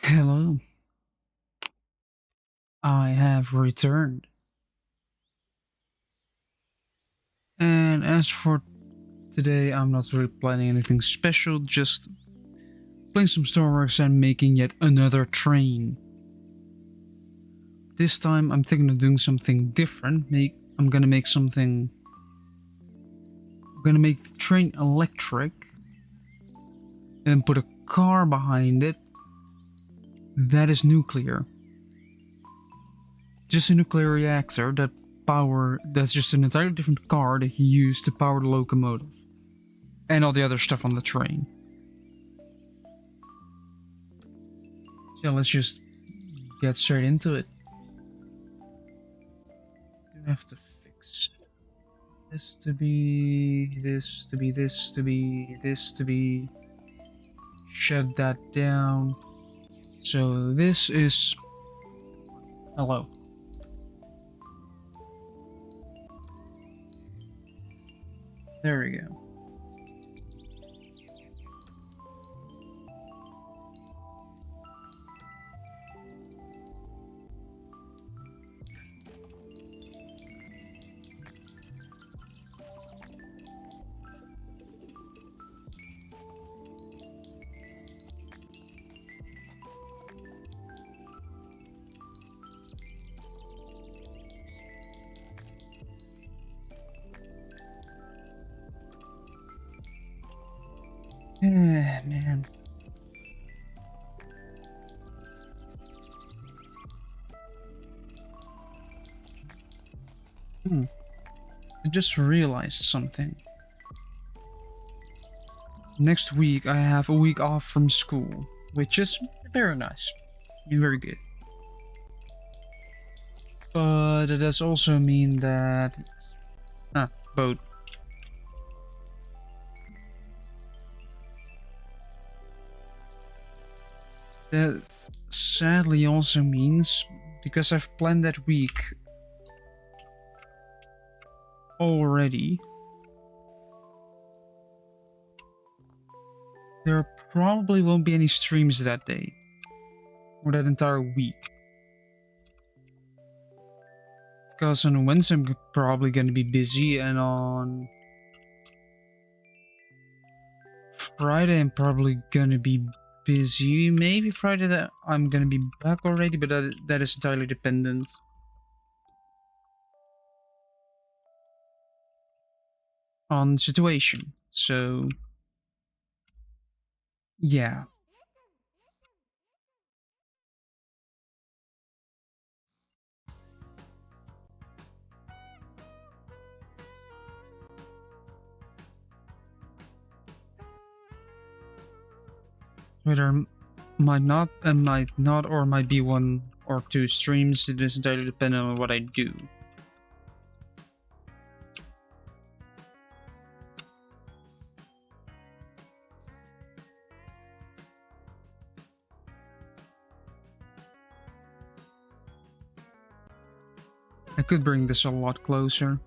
Hello, I have returned. And as for today, I'm not really planning anything special, just playing some Starworks and making yet another train. This time I'm thinking of doing something different. I'm gonna make something. I'm gonna make the train electric and put a car behind it that is nuclear. Just a nuclear reactor that's just an entirely different car that you use to power the locomotive. And all the other stuff on the train. So let's just get straight into it. You have to fix this to be this to be this to be this to be. Shut that down. So this is hello. There we go. Man. I just realized something. Next week I have a week off from school, which is very nice. Very good. But it does also mean that... boat. That sadly also means, because I've planned that week already, there probably won't be any streams that day. Or that entire week. Because on Wednesday I'm probably gonna be busy, and on Friday I'm probably gonna be busy. Maybe Friday that I'm gonna be back already, but that is entirely dependent on situation. So yeah. Whether might not or might be one or two streams, it is entirely dependent on what I do. I could bring this a lot closer.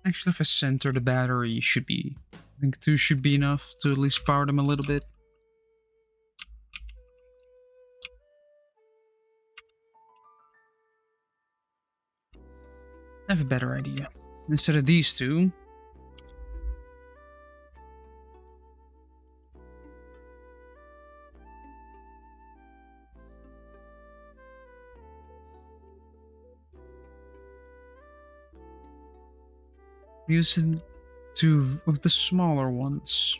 Actually, if I center the battery, should be... I think 2 should be enough to at least power them a little bit. I have a better idea. Instead of these two, using 2 of the smaller ones.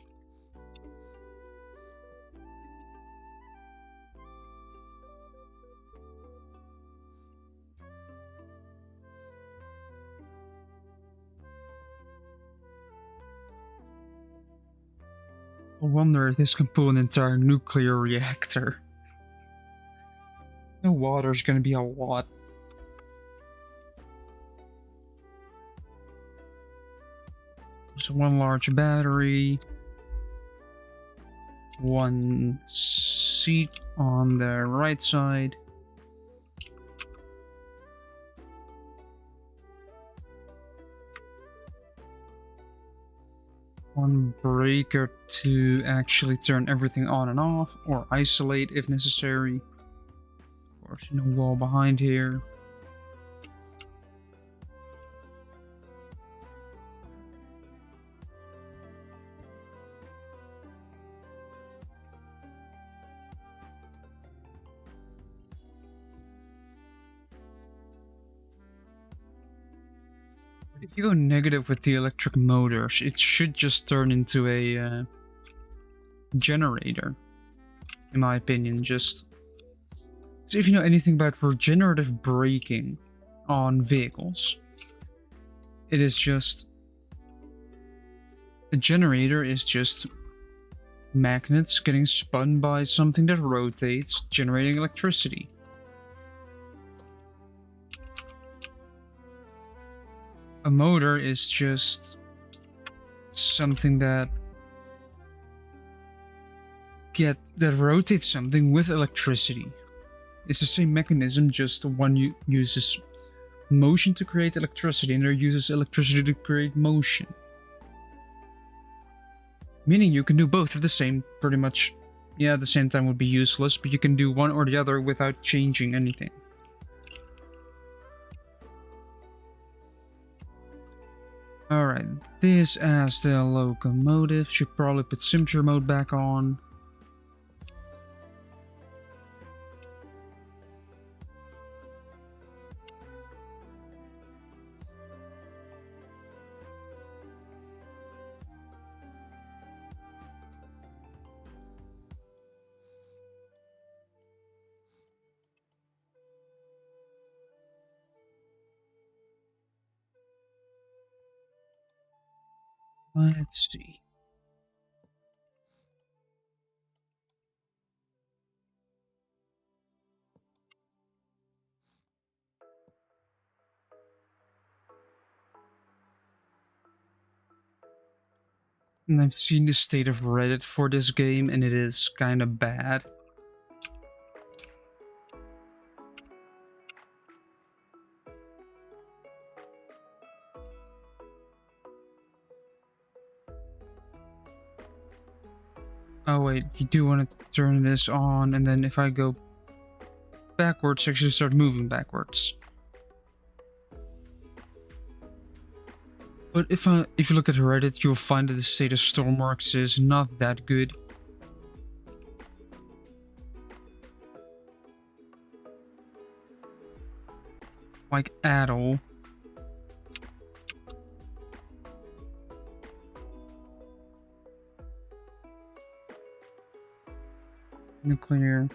I wonder if this can pull an entire nuclear reactor. The water's gonna be a lot. So 1 large battery, 1 seat on the right side, one breaker to actually turn everything on and off, or isolate if necessary. Of course, no wall behind here. If you go negative with the electric motors, it should just turn into a generator, in my opinion. Just so if you know anything about regenerative braking on vehicles, it is just a generator is just magnets getting spun by something that rotates, generating electricity. A motor is just something that rotates something with electricity. It's the same mechanism, just one uses motion to create electricity and the other uses electricity to create motion. Meaning you can do both at the same, pretty much. Yeah, at the same time would be useless, but you can do one or the other without changing anything. Alright, this as the locomotive. Should probably put simulator mode back on. Let's see. And I've seen the state of Reddit for this game, and it is kind of bad. Oh wait, you do want to turn this on, and then if I go backwards, actually start moving backwards. But if you look at Reddit, you'll find that the state of Stormworks is not that good. Like, at all. Nuclear.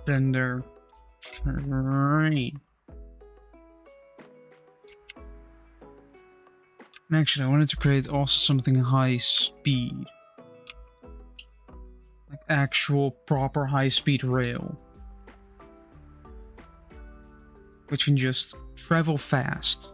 Tender. Train. And actually, I wanted to create also something high speed. Like actual proper high speed rail. Which can just travel fast.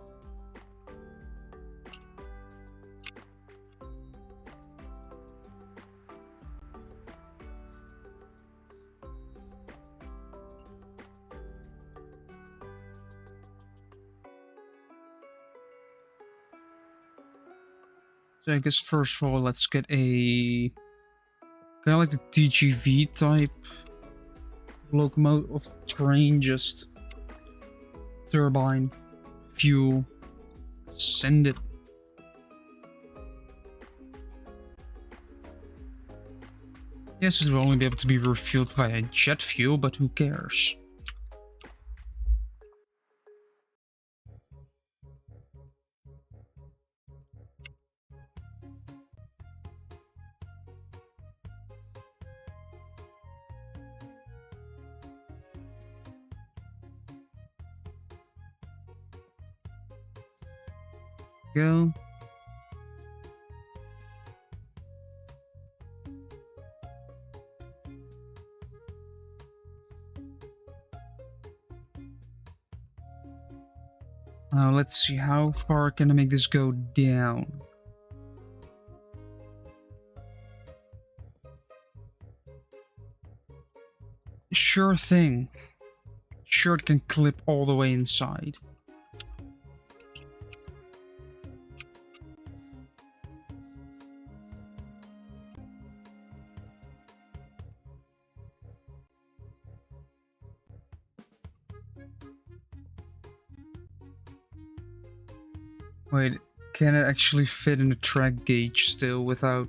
So I guess first of all, let's get a kind of like the TGV type locomotive of train, just turbine, fuel, send it. Yes, it will only be able to be refueled via jet fuel, but who cares? Go. Now let's see, how far can I make this go down? Sure thing. Sure, it can clip all the way inside. Wait, can it actually fit in the track gauge still without...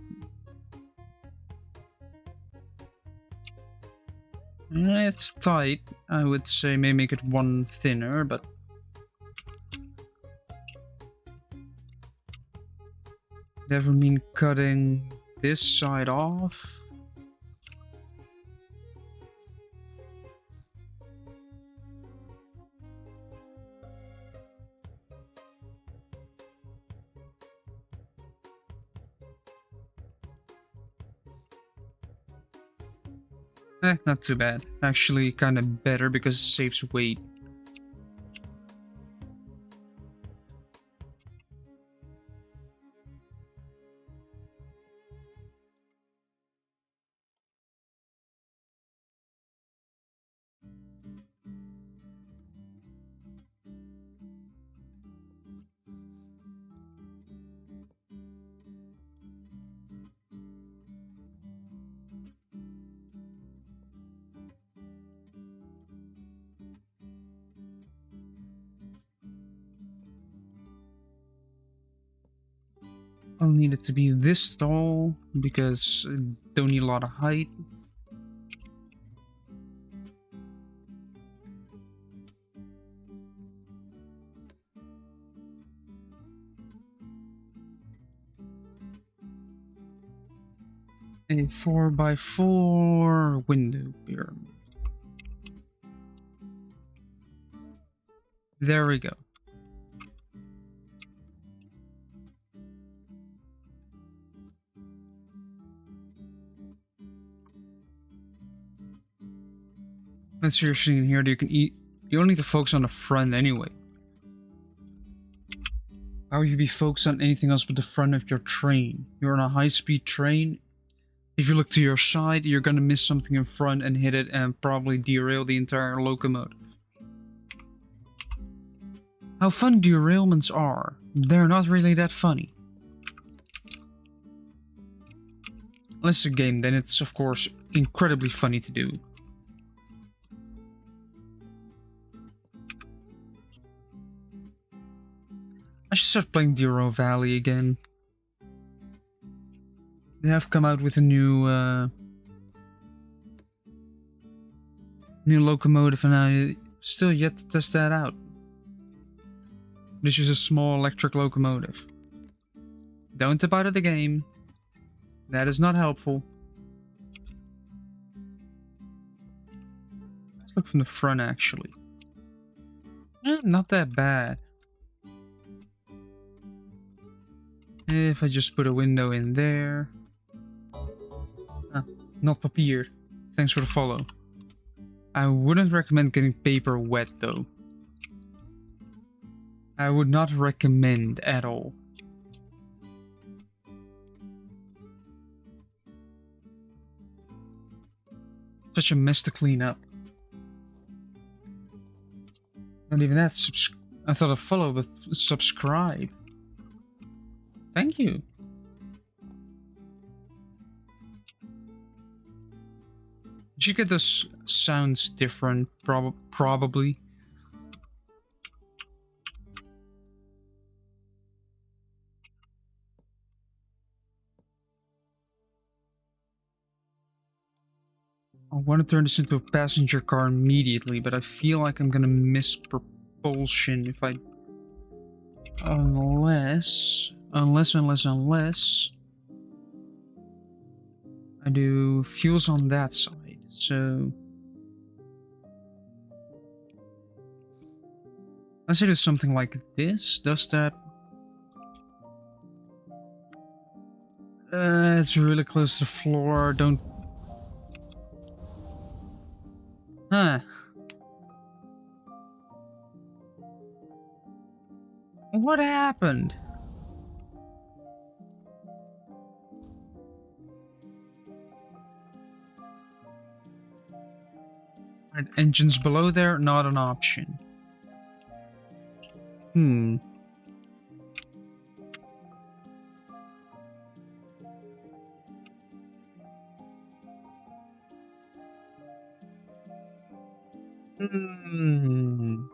It's tight. I would say maybe make it one thinner, but... Never mean cutting this side off. Not too bad. Actually, kind of better because it saves weight. I'll need it to be this tall because I don't need a lot of height. A 4x4 window pyramid. There we go. Let's see your scene here. You can eat. You don't need to focus on the front anyway. How would you be focused on anything else but the front of your train? You're on a high-speed train. If you look to your side, you're gonna miss something in front and hit it and probably derail the entire locomotive. How fun derailments are. They're not really that funny. Unless it's a game, then it's of course incredibly funny to do. I should start playing Dero Valley again. They have come out with a new locomotive and I still yet to test that out. This is a small electric locomotive. Don't tip out of the game. That is not helpful. Let's look from the front actually. Not that bad. If I just put a window in there. Not papier. Thanks for the follow. I wouldn't recommend getting paper wet though. I would not recommend at all. Such a mess to clean up. Not even that. I thought I'd follow, but subscribe. Thank you. You should get those sounds different, probably. I want to turn this into a passenger car immediately, but I feel like I'm gonna miss propulsion if I... Unless I do fuels on that side, so... Let's do something like this. Does that... it's really close to the floor. Don't... Huh. What happened? Right, engines below there, not an option. Hmm. Hmm.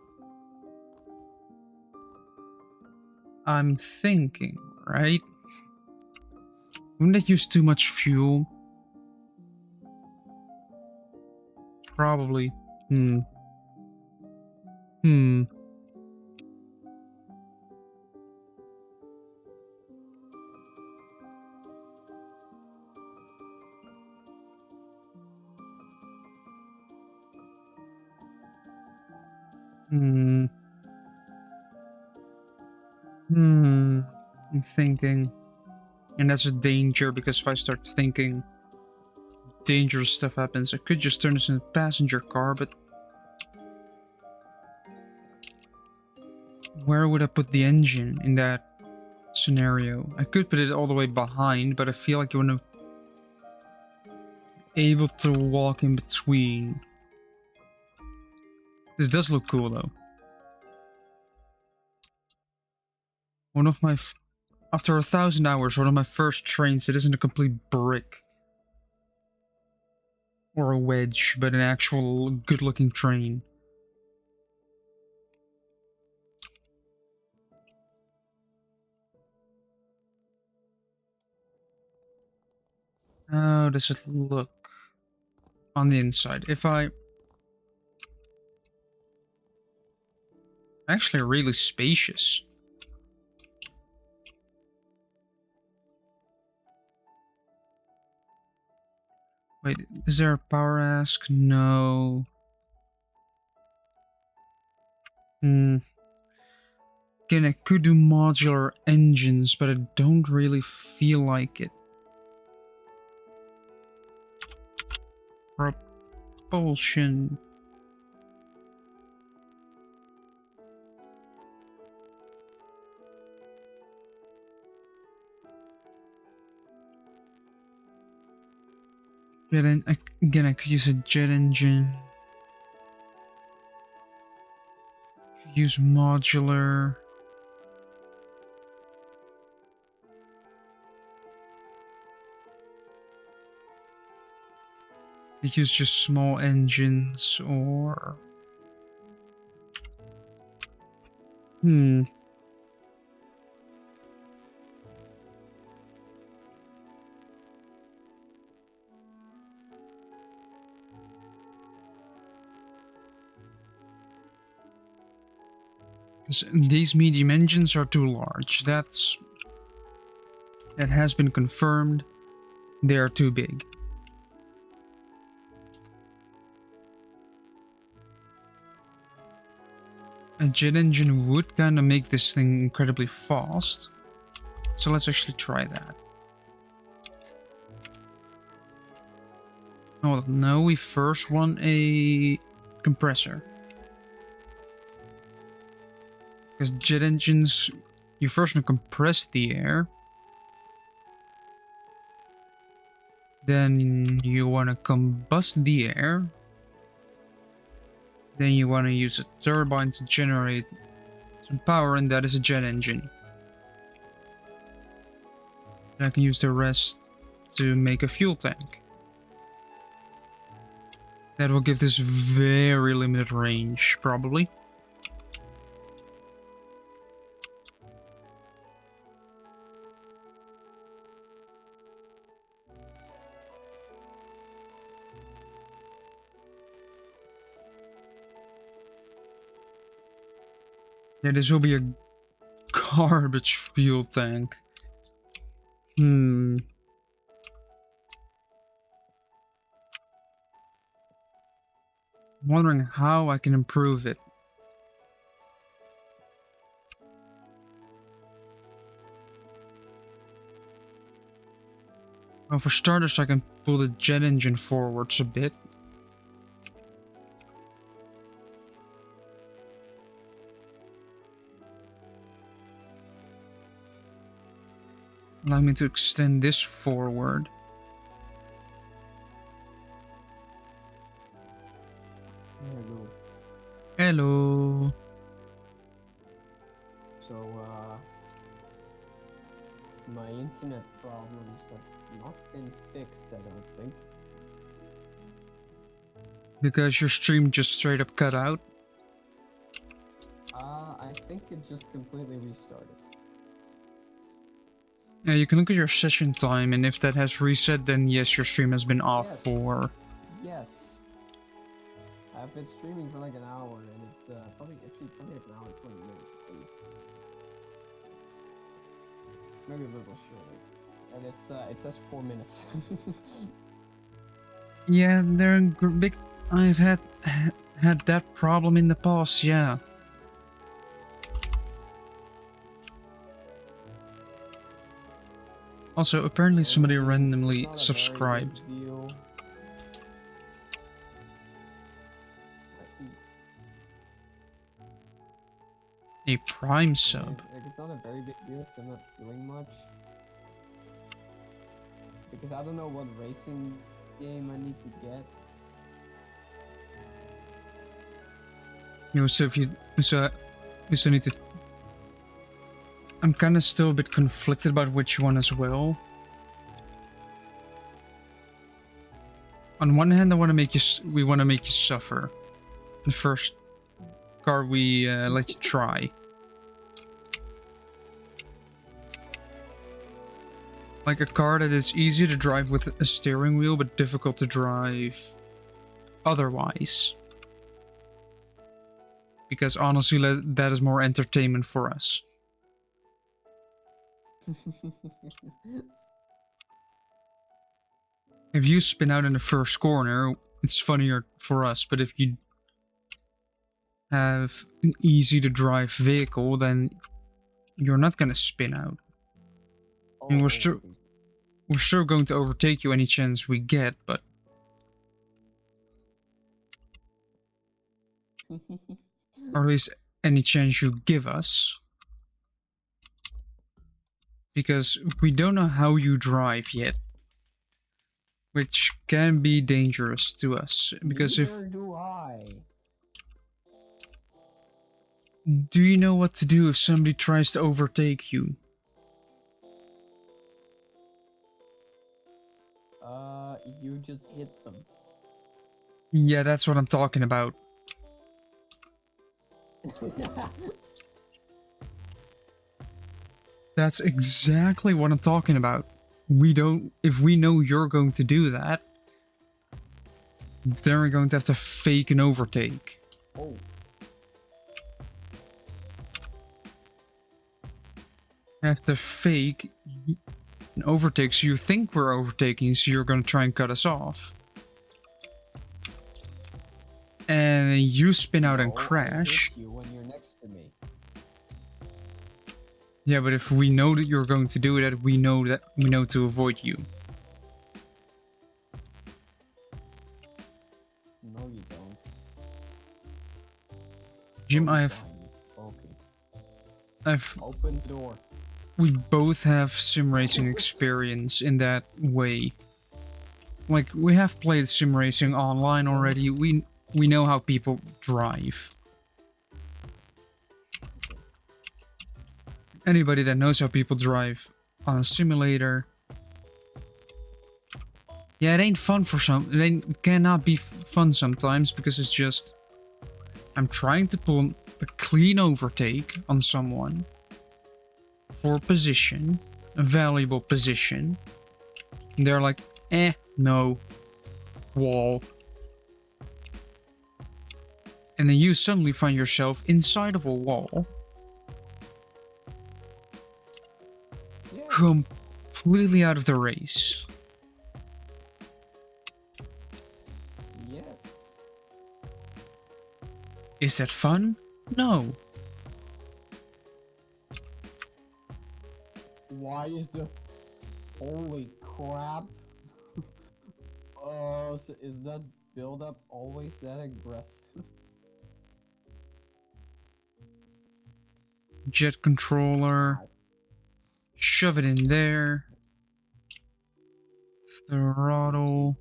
I'm thinking, right? Wouldn't that use too much fuel? Probably. Hmm. Hmm. Hmm. Hmm. I'm thinking. And that's a danger because if I start thinking, dangerous stuff happens. I could just turn this into a passenger car, but where would I put the engine in that scenario? I could put it all the way behind, but I feel like you want to be able to walk in between. This does look cool though. One of my after 1,000 hours, one of my first trains that isn't a complete brick or a wedge, but an actual good-looking train. How does it look on the inside? If I actually really spacious. Wait, is there a power ask? No. Hmm. Again, I could do modular engines, but I don't really feel like it. Propulsion. Again, I could use a jet engine. Could use modular. Could use just small engines or... Hmm. These medium engines are too large. That has been confirmed. They are too big. A jet engine would kind of make this thing incredibly fast. So let's actually try that. Oh no, we first want a compressor. Because jet engines, you first want to compress the air. Then you want to combust the air. Then you want to use a turbine to generate some power, and that is a jet engine. And I can use the rest to make a fuel tank. That will give this very limited range, probably. Yeah, this will be a garbage fuel tank. Hmm. I'm wondering how I can improve it. Well, for starters, I can pull the jet engine forwards a bit. Allow me to extend this forward. Hello. Hello. So, my internet problems have not been fixed, I don't think. Because your stream just straight up cut out. I think it just completely restarted. Yeah, you can look at your session time, and if that has reset, then yes, your stream has been off Yes. for... Yes. I've been streaming for like an hour, and it's probably like an hour and 20 minutes at least. Maybe a little shorter. And it says 4 minutes. Yeah, they're in big... I've had that problem in the past, yeah. Also, apparently somebody randomly Not a subscribed. very big deal. I see. A Prime sub. It's not a very big deal because I'm not doing much. Because I don't know what racing game I need to get. You know, so if you... So need to... I'm kind of still a bit conflicted about which one as well. On one hand, we want to make you suffer. The first car we let you try. Like a car that is easy to drive with a steering wheel, but difficult to drive otherwise. Because honestly, that is more entertainment for us. If you spin out in the first corner, it's funnier for us, but if you have an easy to drive vehicle, then you're not gonna spin out. I mean, we're still going to overtake you any chance we get, but or at least any chance you give us. Because we don't know how you drive yet. Which can be dangerous to us. Because Neither do I. Do you know what to do if somebody tries to overtake you? You just hit them. Yeah, that's what I'm talking about. That's exactly what I'm talking about. If we know you're going to do that, then we're going to have to fake an overtake. Oh. Have to fake an overtake so you think we're overtaking, so you're going to try and cut us off. And you spin out and crash. I hit you when you're next to me. Yeah, but if we know that you're going to do that, we know to avoid you. No, you don't. Jim, Okay. I've open the door. We both have sim racing experience in that way. Like, we have played sim racing online already. We know how people drive. Anybody that knows how people drive on a simulator. Yeah, it ain't fun for some. It cannot be fun sometimes because it's just. I'm trying to pull a clean overtake on someone for position, a valuable position. And they're like, no, wall. And then you suddenly find yourself inside of a wall. Yes. Completely out of the race. Yes. Is that fun? No. Why is the... Holy crap. So is that build-up always that aggressive? Jet controller. Shove it in there. Throttle.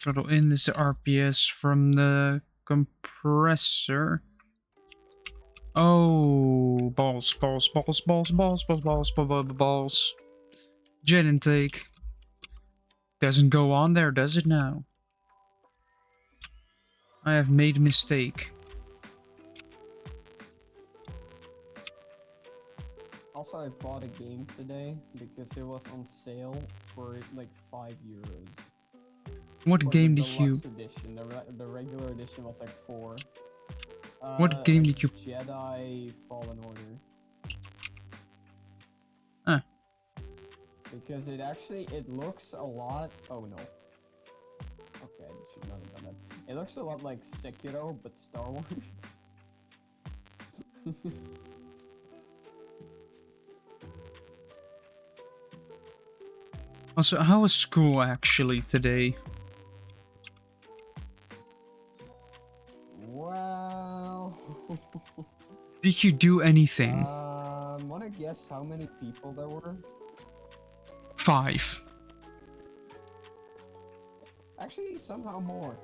Throttle in is the RPS from the compressor. Oh, balls. Jet intake. Doesn't go on there, does it now? I have made a mistake. Also, I bought a game today because it was on sale for like €5. What For the game did you? deluxe edition, the regular edition was like 4. What game did you? Jedi Fallen Order. Huh. Because it looks a lot. Oh no. Okay, I should not have done that. It looks a lot like Sekiro, but Star Wars. Also, how was school actually today? Well. Did you do anything? Wanna guess how many people there were? 5. Actually, somehow more.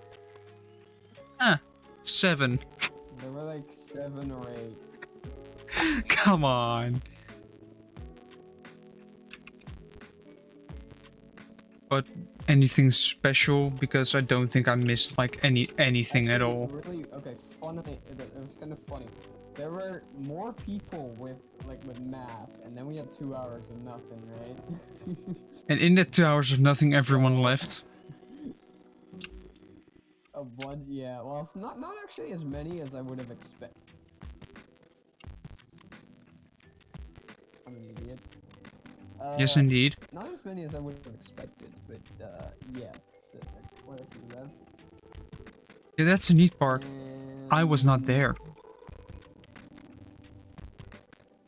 7. There were like 7 or 8. Come on. But anything special? Because I don't think I missed like anything at all. Really, okay, funny. It was kind of funny. There were more people with math, and then we had 2 hours of nothing, right? And in that 2 hours of nothing, everyone left. Yeah. Well, it's not actually as many as I would have expected. I'm an idiot. Yes, indeed. Not as many as I would have expected, but yeah. So, quite a few left. Yeah, that's the neat part. And I was not there.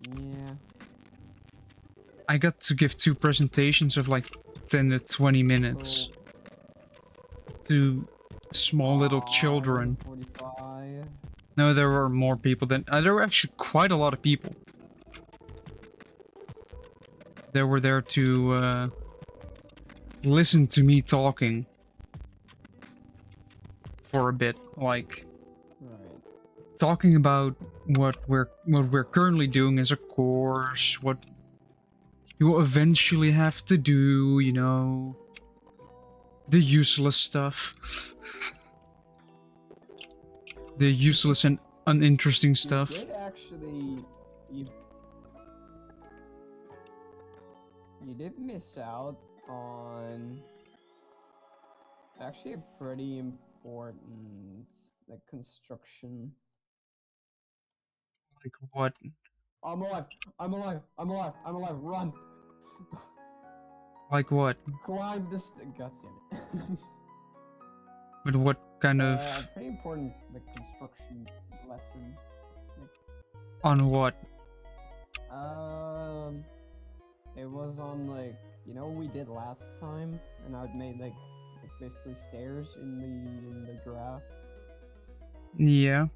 Yeah. I got to give 2 presentations of like 10 to 20 minutes to small little children. 45. No, there were more people than... there were actually quite a lot of people. They were there to listen to me talking for a bit, like talking about what we're currently doing as a course, what you will eventually have to do, you know, the useless stuff, the useless and uninteresting stuff. You did actually, you did miss out on actually a pretty important construction. Like what? I'm alive! I'm alive! I'm alive! I'm alive! Run! Like what? Climb this. God damn it! But what kind of? Pretty important construction lesson. On what? It was on you know what we did last time, and I made basically stairs in the graph. Yeah.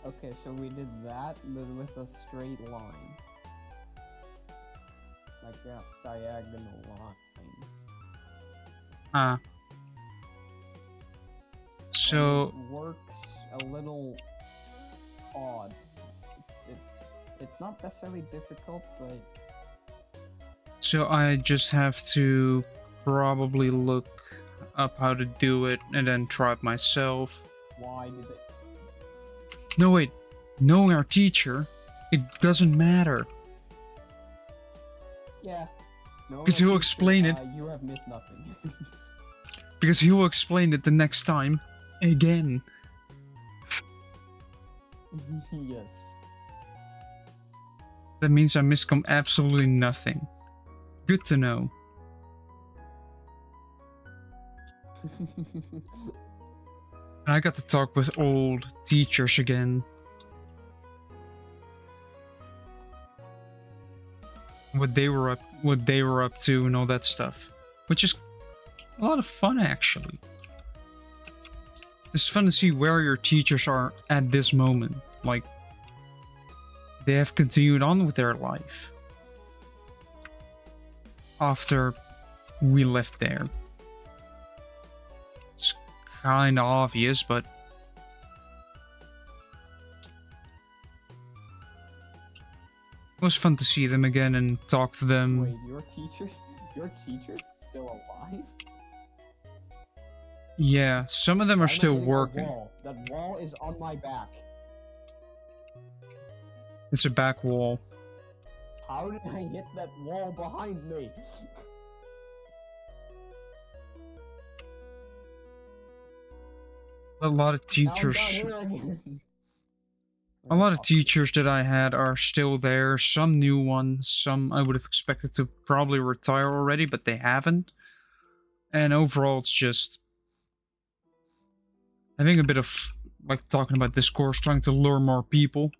Okay, so we did that, but with a straight line. Like diagonal lines. So... And it works a little odd. It's not necessarily difficult, but... So I just have to probably look up how to do it and then try it myself. Why did it... No, wait. Knowing our teacher, it doesn't matter. Yeah. Because he will explain it. You have missed nothing. Because he will explain it the next time. Again. Yes. That means I miscom absolutely nothing. Good to know. And I got to talk with old teachers again. What they were up to and all that stuff. Which is a lot of fun, actually. It's fun to see where your teachers are at this moment. Like, they have continued on with their life after we left there. It's kind of obvious, but it was fun to see them again and talk to them. Wait, your teacher's still alive? Yeah, some of them are still working. That wall is on my back. It's a back wall. How did I hit that wall behind me? A lot of Now I'm down teachers. here again. A lot of teachers that I had are still there. Some new ones. Some I would have expected to probably retire already, but they haven't. And overall, it's just having a bit of, like, talking about this course, trying to lure more people.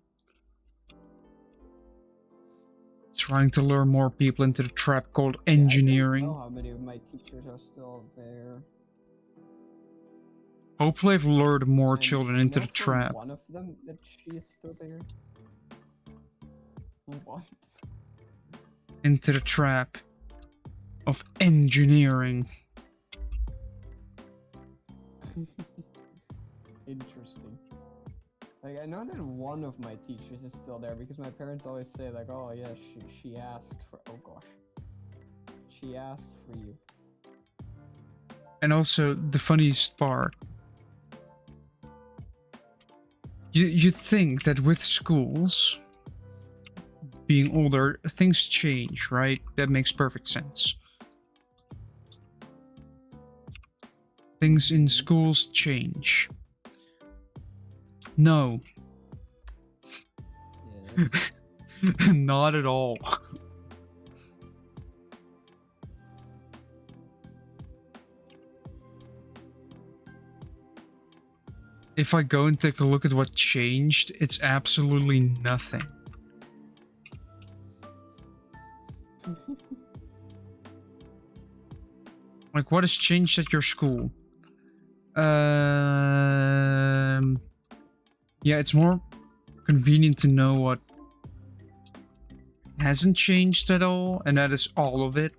Trying to lure more people into the trap called engineering. I don't know how many of my teachers are still there. Hopefully I've lured more children into the from trap. one of them that she is still there. What? Into the trap of engineering. Interesting. Like, I know that one of my teachers is still there because my parents always say, like, oh yeah, she asked for, oh gosh. She asked for you. And also, the funniest part. You'd think that with schools being older, things change, right? That makes perfect sense. Things in schools change. No. Yeah. Not at all. If I go and take a look at what changed, it's absolutely nothing. Like, what has changed at your school? Yeah, it's more convenient to know what hasn't changed at all, and that is all of it.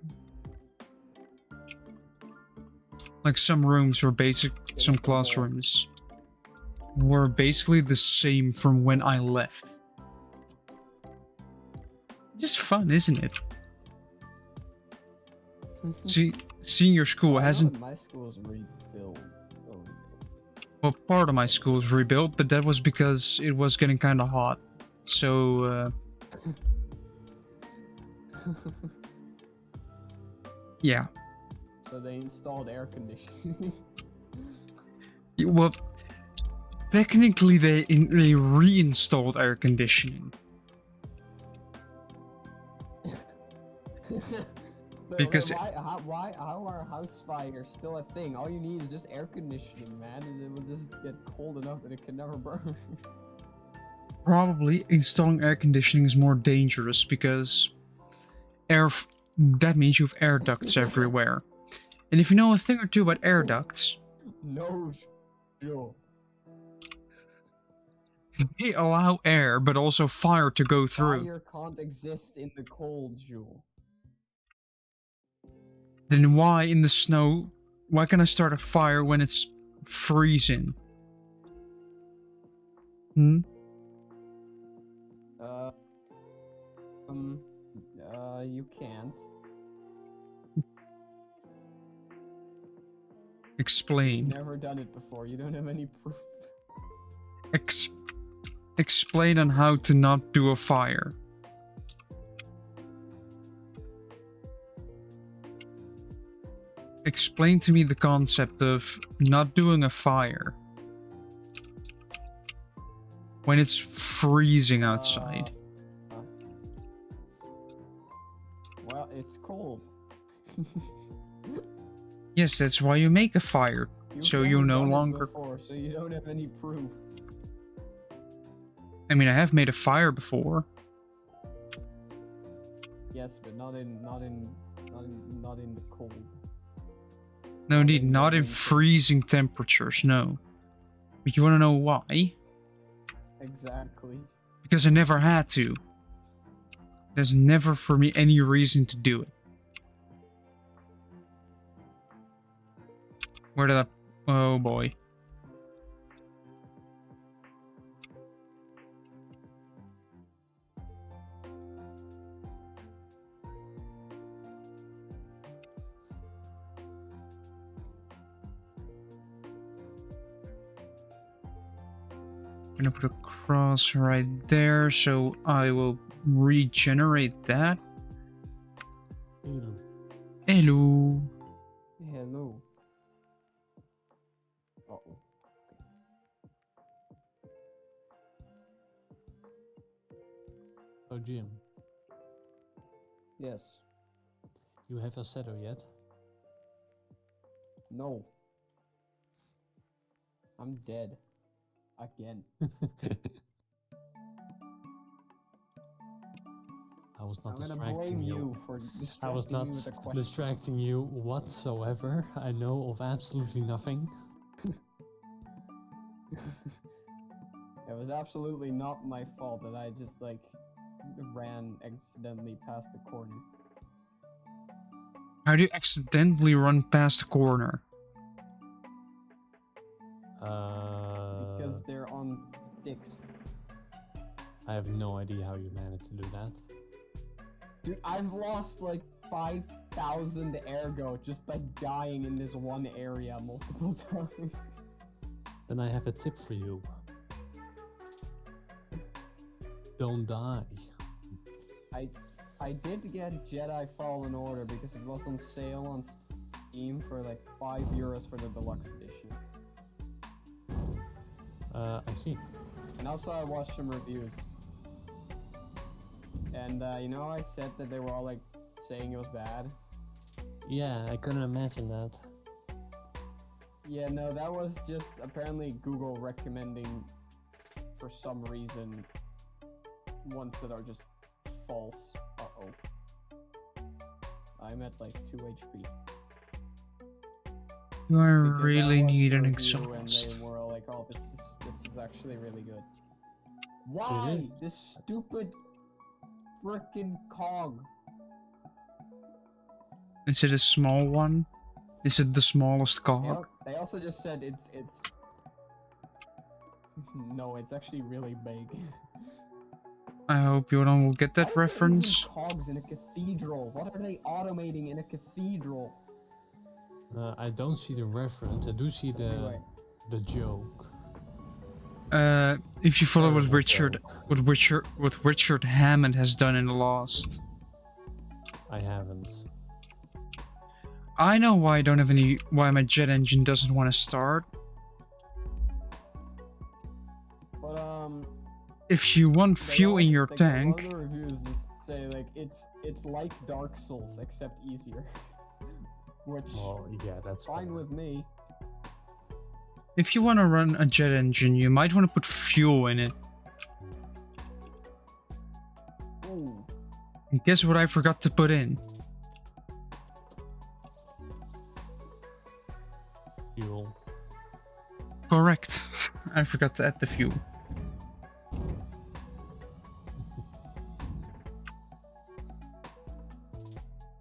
Like, some rooms were some classrooms were basically the same from when I left. Just fun, isn't it? Seeing your school hasn't. My school is rebuilt. Well, part of my school was rebuilt, but that was because it was getting kind of hot. So, yeah. So they installed air conditioning. Well, technically they reinstalled air conditioning. Because how are house fires still a thing? All you need is just air conditioning, man, and it will just get cold enough that it can never burn. probably installing air conditioning is more dangerous because that means you have air ducts everywhere. And if you know a thing or two about air ducts, no, sure. they allow air but also fire to go through. Fire can't exist in the cold, Jewel. Then why in the snow? Why can I start a fire when it's freezing? You can't. Explain. Never done it before. You don't have any proof. Explain on how to not do a fire. Explain to me the concept of not doing a fire when it's freezing outside. Well, it's cold. Yes, that's why you make a fire. So you no longer. Before, so you don't have any proof. I mean, I have made a fire before. Yes, but not in the cold. No, indeed, not in freezing temperatures. No. But you want to know why? Exactly. Because I never had to. There's never for me any reason to do it. Where did I... Oh boy. gonna put a cross right there, so I will regenerate that. Hello. Hello. Uh-oh. Oh, Jim, Yes. you have a setter yet? No. I'm dead. Again. I was not I'm gonna distracting blame you. you for I was distracting not me with a question. distracting you whatsoever. I know of absolutely nothing. It was absolutely not my fault that I just like ran accidentally past the corner. How do you accidentally run past the corner? Because they're on sticks. I have no idea how you managed to do that. Dude, I've lost like 5,000 ergo just by dying in this one area multiple times. Then I have a tip for you. Don't die. I did get Jedi Fallen Order because it was on sale on Steam for like €5 for the deluxe edition. I see. And also I watched some reviews. And you know I said that they were all like saying it was bad? Yeah, I couldn't imagine that. Yeah, no, that was just apparently Google recommending for some reason ones that are just false. Uh-oh. I'm at like 2 HP. Do I Because I really watched need a an review and exhaust? they were like, oh, this is actually really good. Why? This stupid frickin' cog. Is it a small one? Is it the smallest cog? They also just said it's no, it's actually really big. I hope you don't will get that Why is there even reference. cogs in a cathedral? What are they automating in a cathedral? I don't see the reference. I do see Anyway. the joke. If you follow what Terrible joke. what Richard Hammond has done in the Lost, I haven't. I know why I don't have any. Why my jet engine doesn't want to start. But If you want fuel in your like, tank, a lot of the reviews just say like it's like Dark Souls except easier. Which Well, yeah, that's fine fair. with me. if you want to run a jet engine, you might want to put fuel in it. Ooh. And guess what I forgot to put in? Fuel. Correct. I forgot to add the fuel.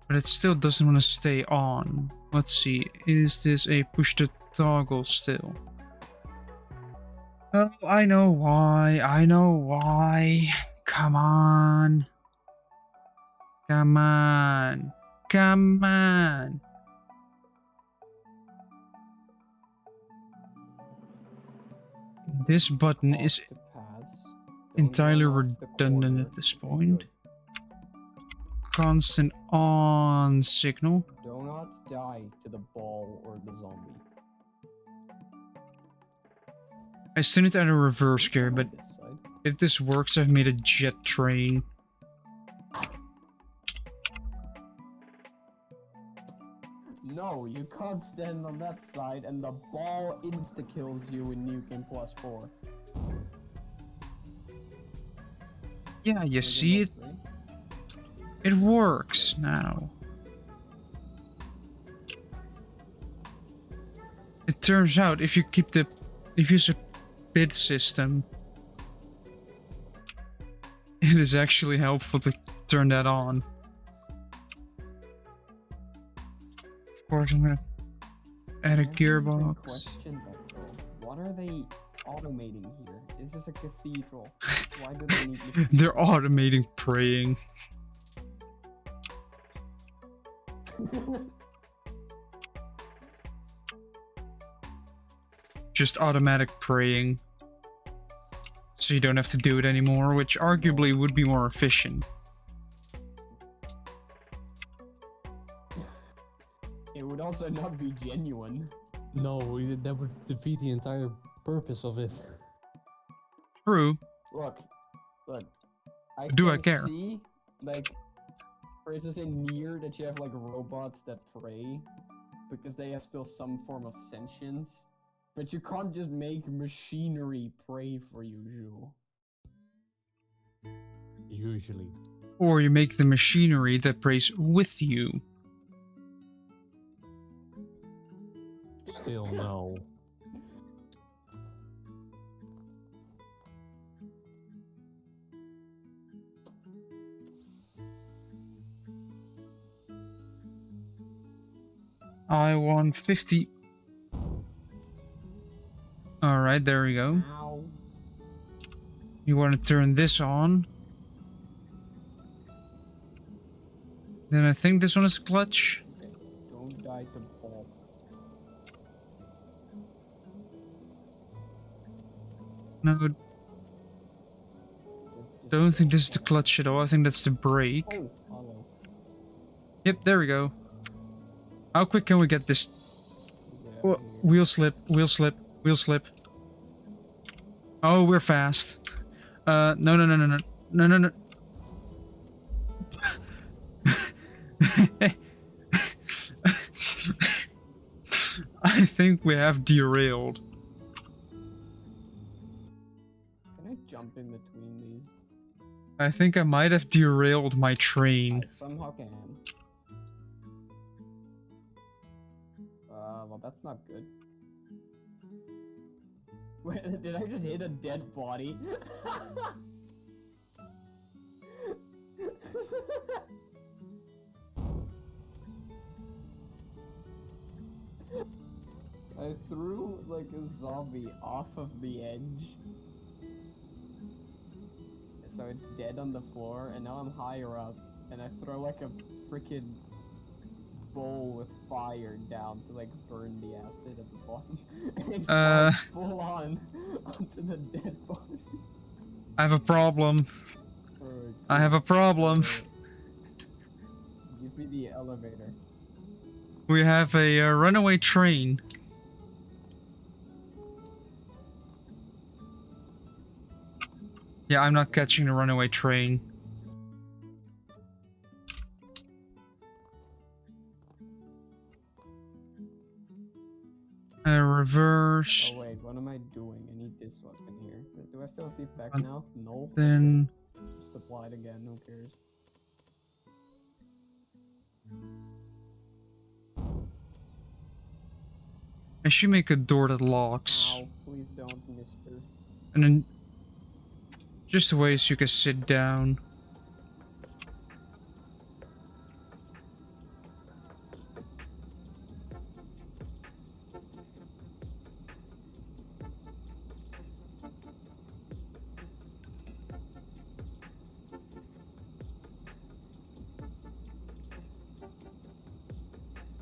But it still doesn't want to stay on. Let's see. Is this a push the toggle still? Oh, I know why. I know why. Come on. Come on. Come on. This button is Off to pass. Don't entirely run off the redundant corner. at this Okay, point. good. Constant on signal. Do not die to the ball or the zombie. I still need to add a reverse What's gear, on but this side? if this works, I've made a jet train. No, you can't stand on that side and the ball insta-kills you in Nukem +4. Yeah, you Was see it? +3? It works now. It turns out if you use a bid system, it is actually helpful to turn that on. Of course, I'm gonna add a Have you even gearbox. questioned that, though? What are they automating here? Is this a cathedral? Why do they need machines? They're automating praying. Just automatic praying. So you don't have to do it anymore, which arguably would be more efficient. It would also not be genuine. No, that would defeat the entire purpose of it. Look, Do I can care? see, like, for instance, in Nier, that you have like robots that pray because they have still some form of sentience, but you can't just make machinery pray for you, Jules. Usually. Or you make the machinery that prays with you. Still no. I want 50. Alright, there we go. Ow. You want to turn this on. Then I think this one is a clutch. Okay, don't die to Bob. No, Just don't think this is the clutch at all. I think that's the brake. Oh, hello. Yep, there we go. How quick can we get this? Get Oh, out of here. wheel slip, wheel slip, wheel slip. Oh, we're fast. No, no, no, no, no, no, no, no. I think we have derailed. Can I jump in between these? I think I might have derailed my train. I somehow can. Well, that's not good. Wait, did I just hit a dead body? I threw like a zombie off of the edge. So it's dead on the floor, and now I'm higher up, and I throw like a freaking bowl with fire down to like burn the acid at the bottom. And it falls full on onto the dead body. I have a problem. Alright, I have a problem. give me the elevator. We have a runaway train. Yeah, I'm not catching the runaway train. Reverse. Oh wait, what am I doing? I need this weapon here. Do I still have the effect now? No. Then Okay. Just apply it again, who cares? I should make a door that locks. Ow, please don't, mister. And then just a way so you can sit down.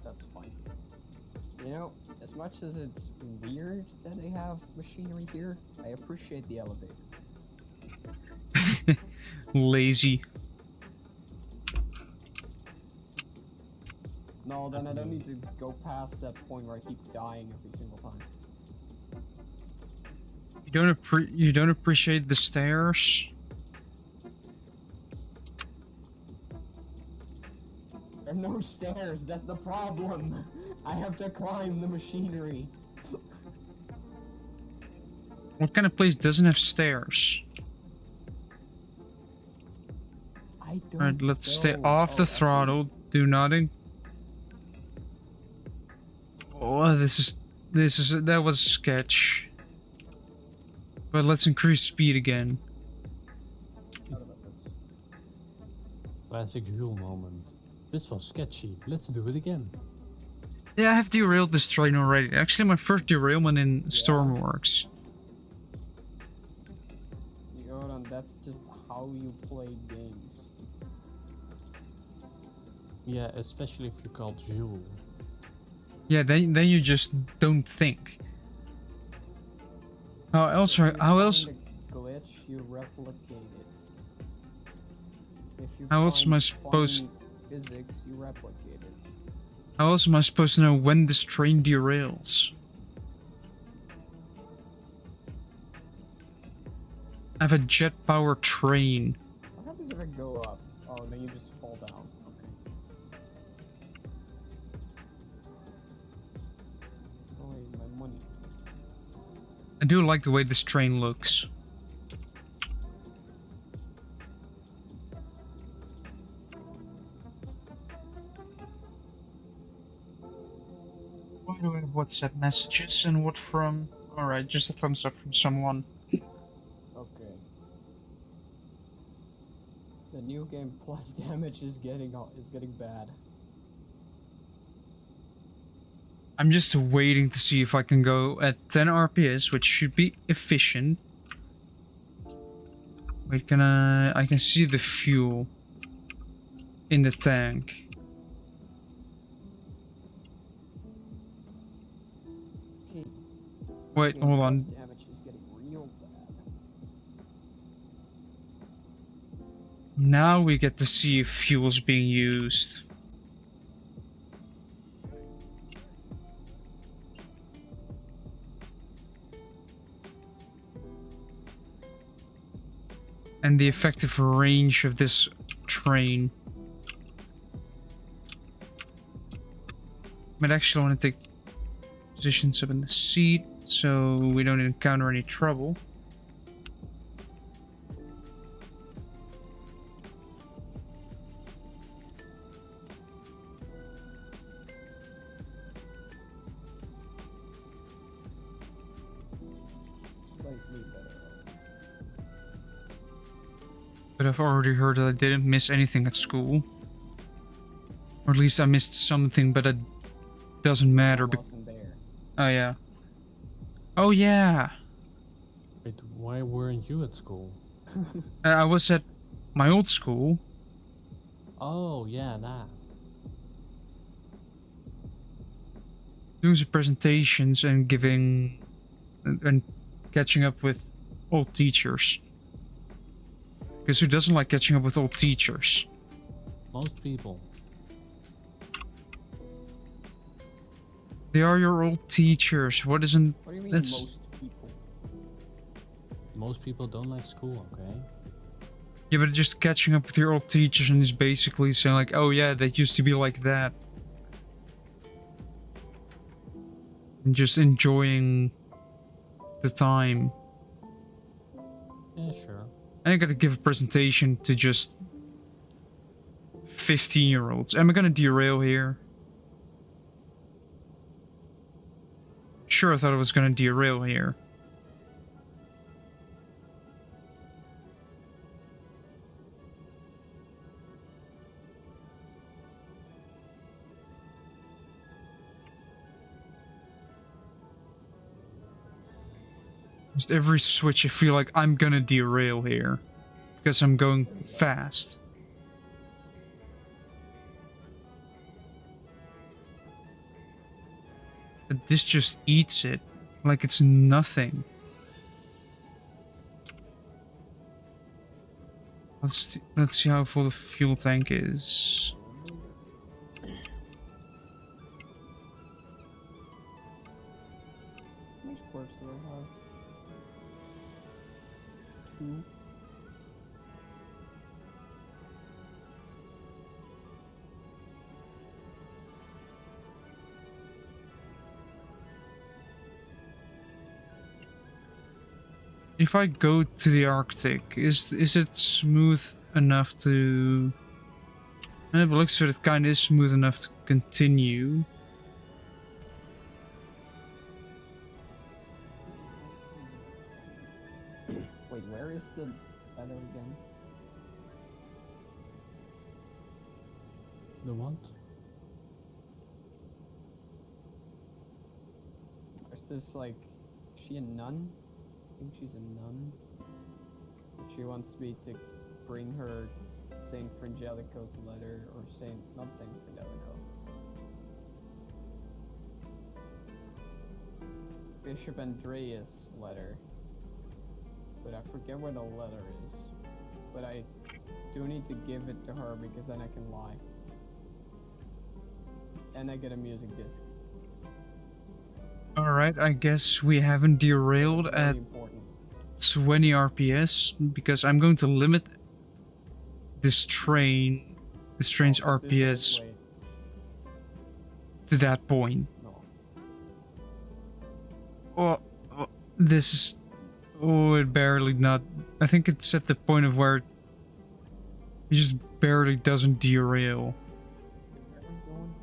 That's fine. You know, as much as it's weird that they have machinery here, I appreciate the elevator. Lazy. No, then I don't need to go past that point where I keep dying every single time. You don't appreciate the stairs? There are no stairs, that's the problem! I have to climb the machinery. What kind of place doesn't have stairs? I don't Alright, let's stay know. off the Oh, throttle. Do nothing. Oh, that was sketch. But let's increase speed again. I forgot about this. Classic Jules moment. This was sketchy. Let's do it again. Yeah, I have derailed this train already. Actually, my first derailment in Stormworks. Hold on, that's just how you play games. Yeah, especially if you're called Jules. Yeah, then you just don't think. How else? glitch, you replicate it. If you How else am I find supposed? funny physics, you replicate it. How else am I supposed to know when this train derails? I have a jet power train. What happens if I go up? Oh, then you just fall down. Okay. Oh wait, my money. I do like the way this train looks. Why do I have WhatsApp messages and what from? Alright, just a thumbs up from someone. Okay. The new game plus damage is getting bad. I'm just waiting to see if I can go at 10 RPS, which should be efficient. Wait, can I can see the fuel in the tank. Okay. Wait, Game hold plus on. damage is getting real bad. Now we get to see if fuel's being used. And the effective range of this train. But actually I want to take positions up in the seat so we don't encounter any trouble. Slightly better. But I've already heard that I didn't miss anything at school. Or at least I missed something, but it doesn't matter. I wasn't there. Oh yeah. Oh yeah. Wait, why weren't you at school? I was at my old school. Oh, yeah, that. Doing some presentations and giving and catching up with old teachers. Because who doesn't like catching up with old teachers? Most people. They are your old teachers. What isn't? What do you mean That's most people? Most people don't like school, okay? yeah, but just catching up with your old teachers and is basically saying like, oh yeah, that used to be like that, and just enjoying the time. Yeah, sure. And I got to give a presentation to just 15-year-olds. Am I gonna derail here? Sure, I thought I was gonna derail here. Just every switch I feel like I'm gonna derail here. Because I'm going fast. But this just eats it. Like it's nothing. Let's see how full the fuel tank is. How much quartz do I have? 2. If I go to the Arctic, is it smooth enough to? It looks like it kind of is smooth enough to continue. Wait, where is the letter again? The what? Is this like, is she a nun? I think she's a nun. She wants me to bring her Saint Frangelico's letter, or not Saint Frangelico. Bishop Andreas' letter. but I forget where the letter is. But I do need to give it to her because then I can lie. And I get a music disc. Alright, I guess we haven't derailed Very at important. 20 RPS because I'm going to limit this train's Oh, 'cause this is- RPS wait, to that point. no. Oh, this is... Oh, it barely not... I think it's at the point of where it just barely doesn't derail. Where am I going?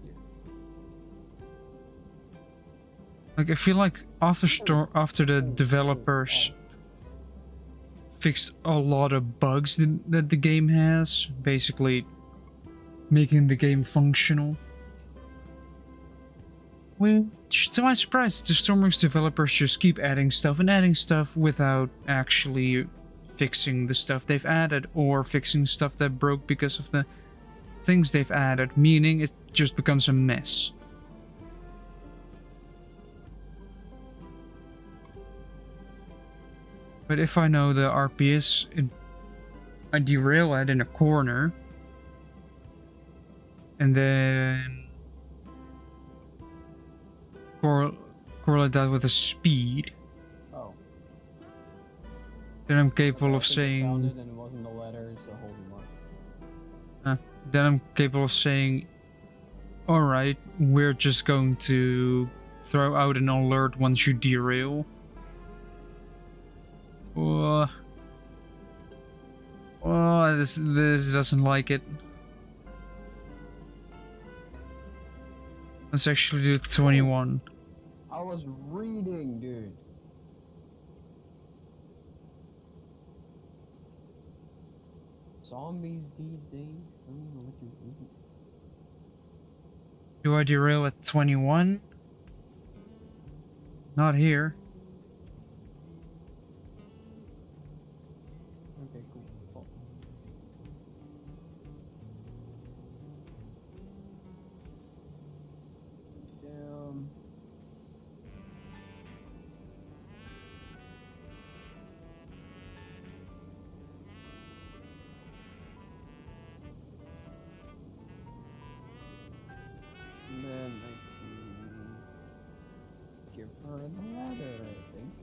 Here. Like, I feel like after the developers fixed a lot of bugs that the game has, basically making the game functional. Which, to my surprise, the Stormworks developers just keep adding stuff without actually fixing the stuff they've added or fixing stuff that broke because of the things they've added, meaning it just becomes a mess. But if I know the RPS, I derail it in a corner, and then correlate that with a speed, Oh. then I'm capable I of think I found saying... it and it wasn't the letter, it's a holding mark. Then I'm capable of saying, alright, we're just going to throw out an alert once you derail. This doesn't like it. Let's actually do 21. I was reading, dude. Zombies these days? I don't know what you're reading. Do I derail at 21? Not here. Okay, cool. Well, damn. And then I can give her the letter, I think.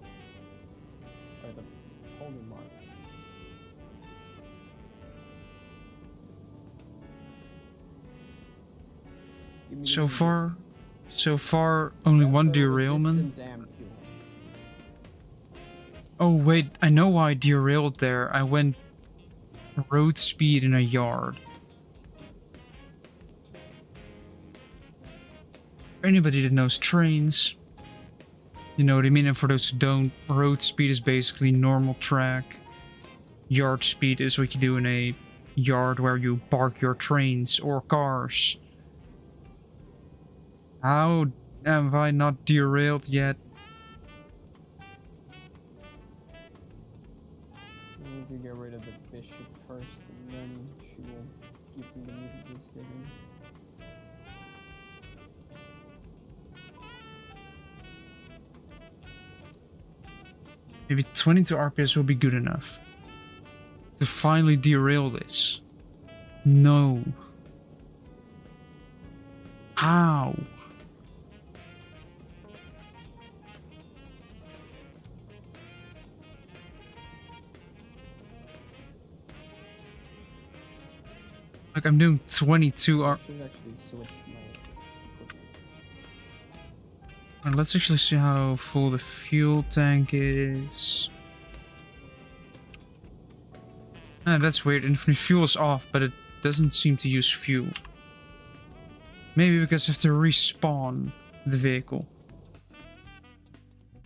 Or the holding mark. Give me the So music. far, only That's one a derailment. resistance ampule. Oh wait, I know why I derailed there. I went road speed in a yard. For anybody that knows trains, you know what I mean, and for those who don't, road speed is basically normal track. Yard speed is what you do in a yard where you park your trains or cars. How have I not derailed yet? I need to get rid of the bishop first, and then she will give me the music disc again. Maybe 22 RPS will be good enough to finally derail this. No. How? Like, I'm doing 22 I R... should actually switch my equipment. And let's actually see how full the fuel tank is. Ah, that's weird. Infinite fuel is off, but it doesn't seem to use fuel. Maybe because I have to respawn the vehicle.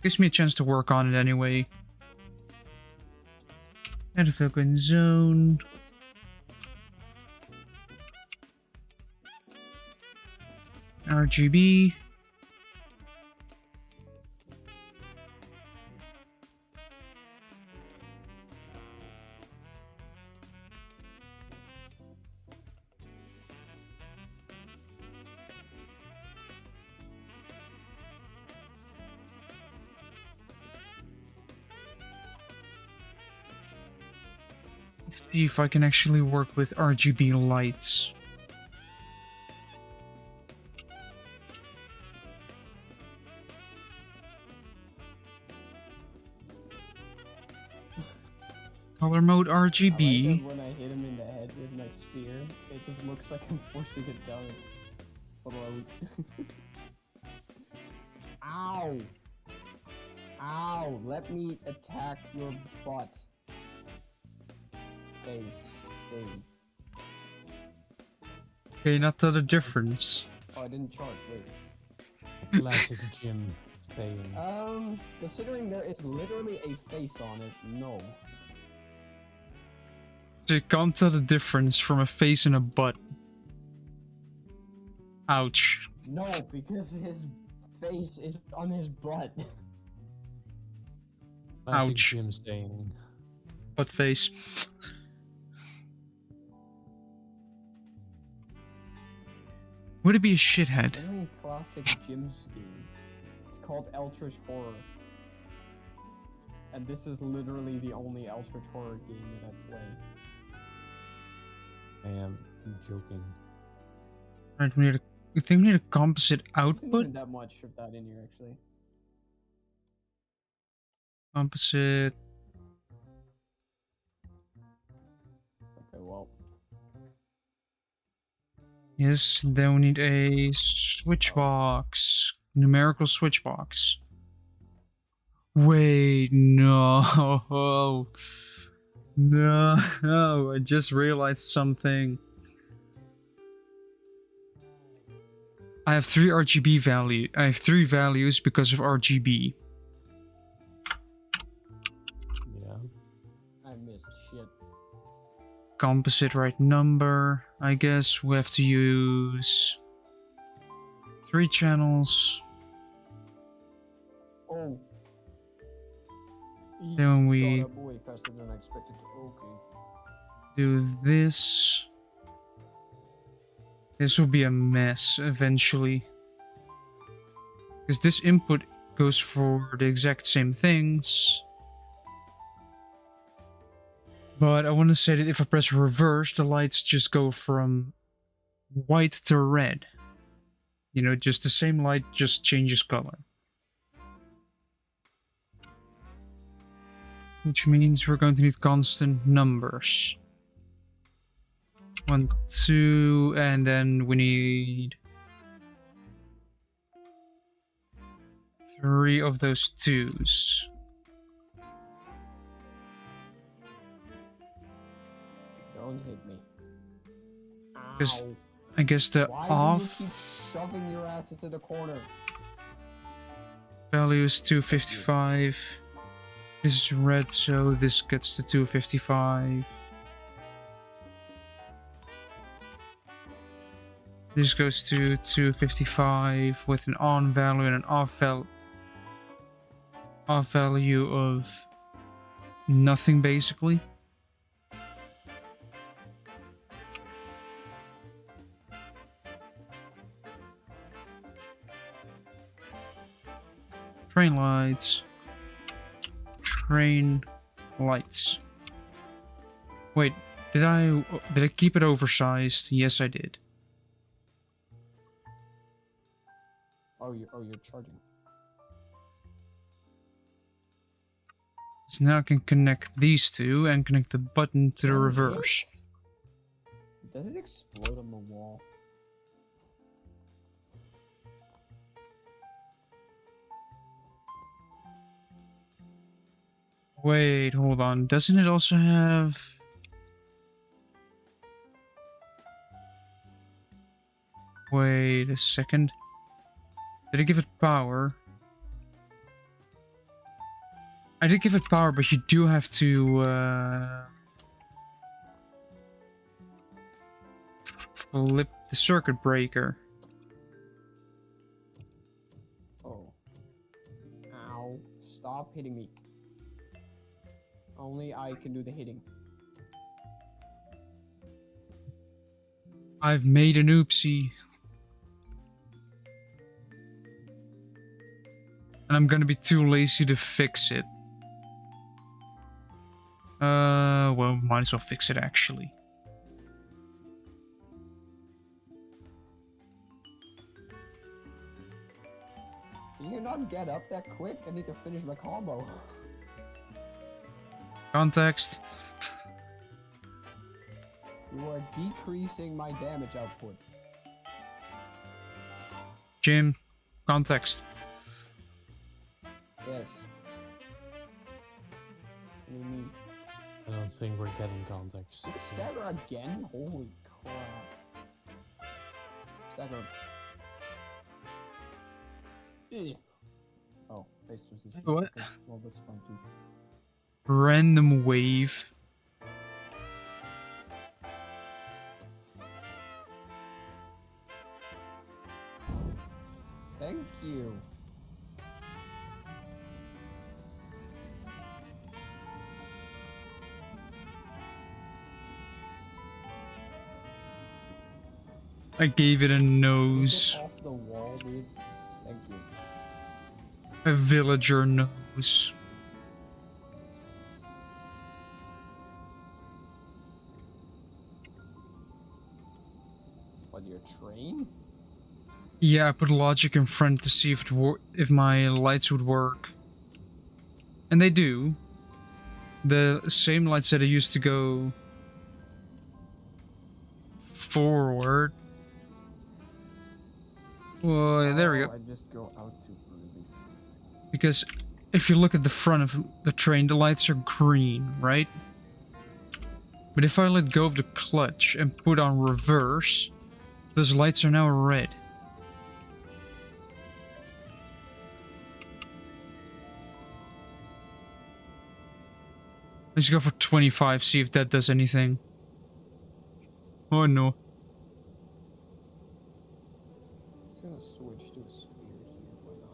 Gives me a chance to work on it anyway. Add a vehicle in zone. RGB. see if I can actually work with RGB lights. Color mode I like RGB. that when I hit him in the head with my spear, it just looks like I'm forcing it down his throat. Ow! Ow! Let me attack your butt. Face. Thing. Okay, not the difference. Oh, I didn't charge. Wait. Classic gym thing. Considering there is literally a face on it, no. So you can't tell the difference from a face and a butt. Ouch. No, because his face is on his butt. Classic Ouch. gym stain. Butt face. Would it be a shithead? Very classic gym scheme. It's called Eldritch Horror. And this is literally the only Eldritch Horror game that I play. I am joking. Right, we need a. You think we need a composite There isn't output? even that much of that in here, actually. Composite. Okay, well. Yes, then we need a switch box. Numerical switch box. Wait, no. No, I just realized something. I have three RGB value. I have three values because of RGB. Yeah. I missed shit. Composite right number. I guess we have to use 3 channels. Oh. Then we- got up way faster than I expected. Okay. Do this. This will be a mess eventually. Because this input goes for the exact same things. But I want to say that if I press reverse, the lights just go from white to red. You know, just the same light just changes color. Which means we're going to need constant numbers. 1, 2, and then we need 3 of those 2s. Don't hit me. Just Ow. I guess the Why off do you keep shoving your ass into the corner? value is 255. This is red, so this gets to 255. This goes to 255 with an on value and an off value of nothing, basically. Train lights. Train lights. Wait, did I keep it oversized? Yes, I did. Oh, you're charging. So now I can connect these two and connect the button to the Can reverse. it? Does it explode on the wall? Wait, hold on. Doesn't it also have... Wait a second. Did I give it power? I did give it power, but you do have to flip the circuit breaker. Oh. Ow. Stop hitting me. Only I can do the hitting. I've made an oopsie. And I'm gonna be too lazy to fix it. Well, might as well fix it actually. Can you not get up that quick? I need to finish my combo. Context. You are decreasing my damage output. Jim, context. Yes. What do you mean? I don't think we're getting context. Stagger again? Holy crap. Stagger. Ugh. Oh, face transition. What? Okay, well, that's fine too. Random wave. Thank you. I gave it a Get nose. off the wall, dude. Thank you. A villager nose. What, your train? Yeah, I put logic in front to see if my lights would work. And they do. The same lights that I used to go forward. Well, there we go. I just go out too early. Because if you look at the front of the train, the lights are green, right? But if I let go of the clutch and put on reverse, those lights are now red. Let's go for 25, see if that does anything. Oh no. I'm gonna switch to a spear here, why not?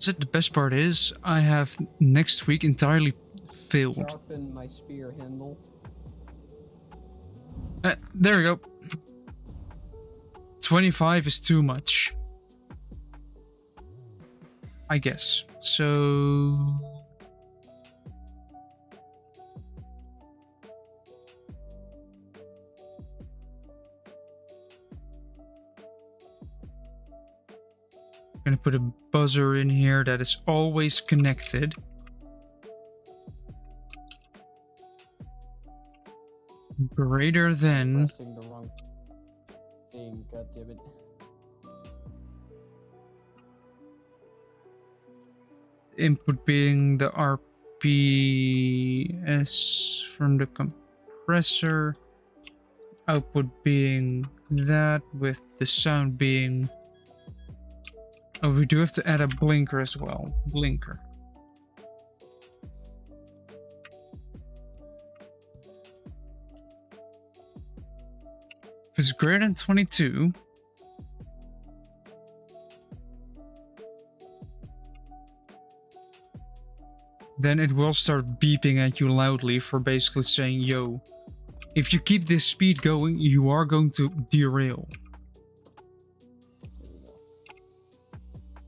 So the best part is, I have next week entirely filled. Sharpen my spear handle. There we go. 25 is too much. I guess. So... I'm gonna put a buzzer in here that is always connected. Greater than... Pressing the wrong thing, goddammit. Input being the RPS from the compressor. Output being that, with the sound being... Oh, we do have to add a blinker as well. Blinker. If it's greater than 22, then it will start beeping at you loudly for basically saying, yo, if you keep this speed going, you are going to derail.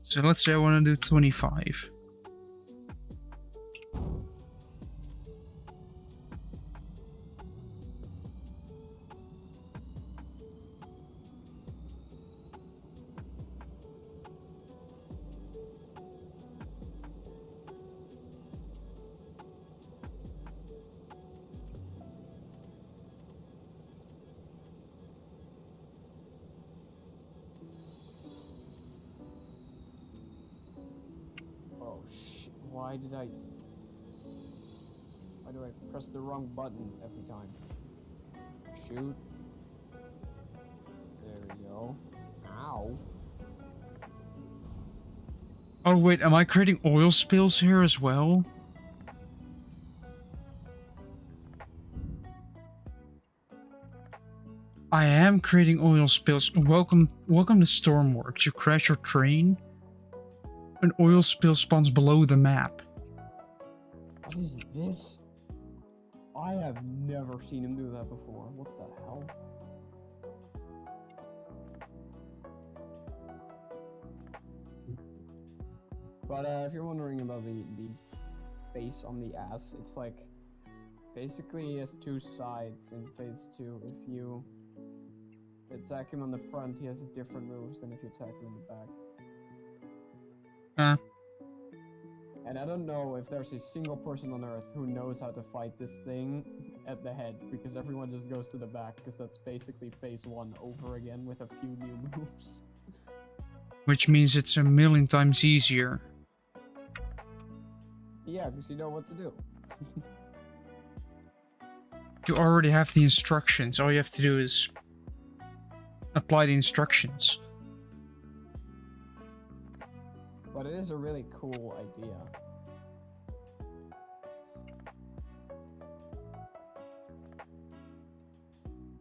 So let's say I want to do 25. Oh shit, why do I press the wrong button every time? Shoot. There we go. Ow. Oh wait, am I creating oil spills here as well? I am creating oil spills. Welcome to Stormworks. You crash your train, an oil spill spawns below the map. What is this? I have never seen him do that before. What the hell? But if you're wondering about the face on the ass. It's like basically he has two sides in phase 2. If you attack him on the front, he has different moves than if you attack him in the back. Huh. And I don't know if there's a single person on Earth who knows how to fight this thing at the head, because everyone just goes to the back, because that's basically phase 1 over again with a few new moves. Which means it's a million times easier. Yeah, because you know what to do. You already have the instructions. All you have to do is apply the instructions. But it is a really cool idea.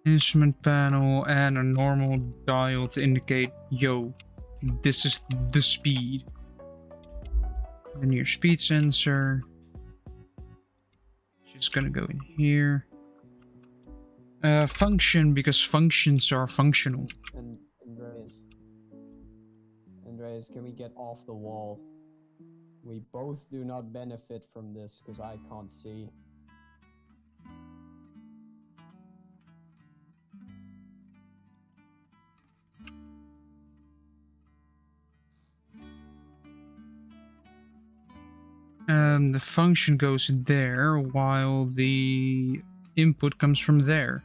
Instrument panel and a normal dial to indicate, yo, this is the speed. And your speed sensor. Just gonna go in here. Function, because functions are functional. And Andreas, can we get off the wall? We both do not benefit from this because I can't see. The function goes there while the input comes from there.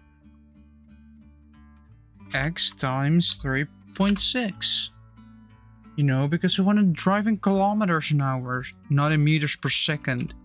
X times 3.6. You know, because we want to drive in kilometers an hour, not in meters per second.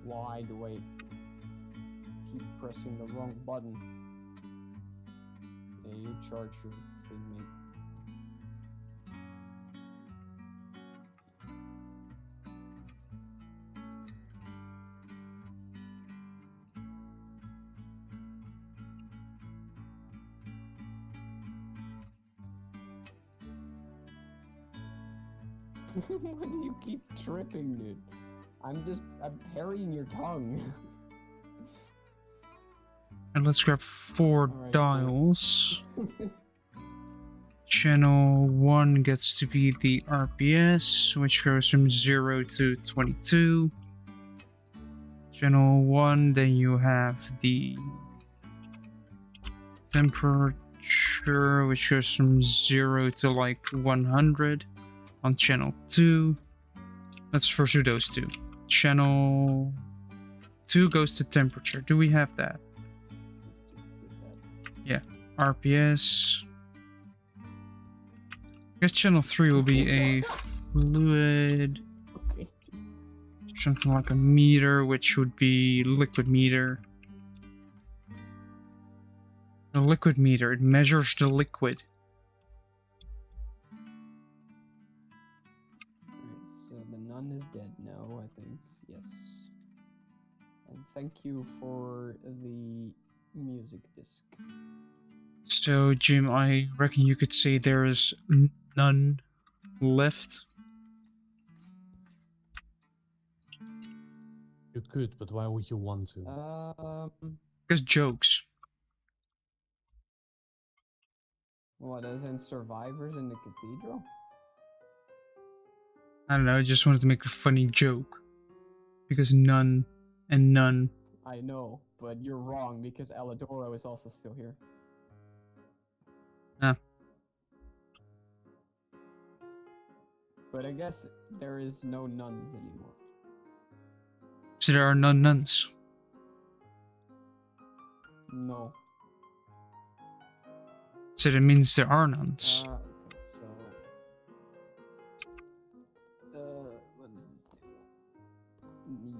Why do I keep pressing the wrong button? Yeah, you charge your thing, mate. Why do you keep tripping, dude? I'm parrying your tongue. And let's grab 4 Alright, dials. Channel 1 gets to be the RPS, which goes from 0 to 22. Channel 1, then you have the temperature, which goes from 0 to like 100 on channel 2. Let's first do those two. Channel 2 goes to temperature. Do we have that? Yeah. RPS. I guess channel 3 will be a fluid. Okay. Something like a meter, which would be liquid meter. The liquid meter, it measures the liquid. So the nun is dead now, I think. Yes. And thank you for the music disc. So, Jim, I reckon you could say there is none left. You could, but why would you want to? Because jokes. What, as in survivors in the cathedral? I don't know, I just wanted to make a funny joke. Because none and none. I know, but you're wrong because Alidoro is also still here. Ah. But I guess there is no nuns anymore. So there are none nuns. No. So that means there are nuns. Okay, so... what does this do?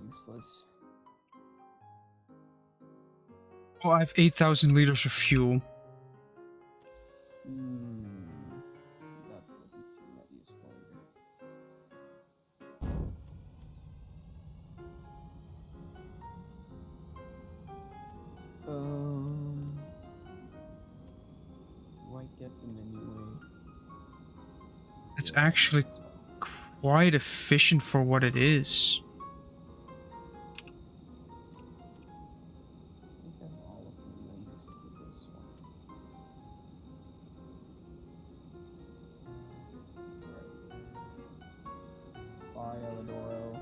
Useless. Oh, I have 8,000 liters of fuel. That doesn't seem that useful either. It's actually quite efficient for what it is. I think I have all of the links for this one. Alright. Bye, Elidoro.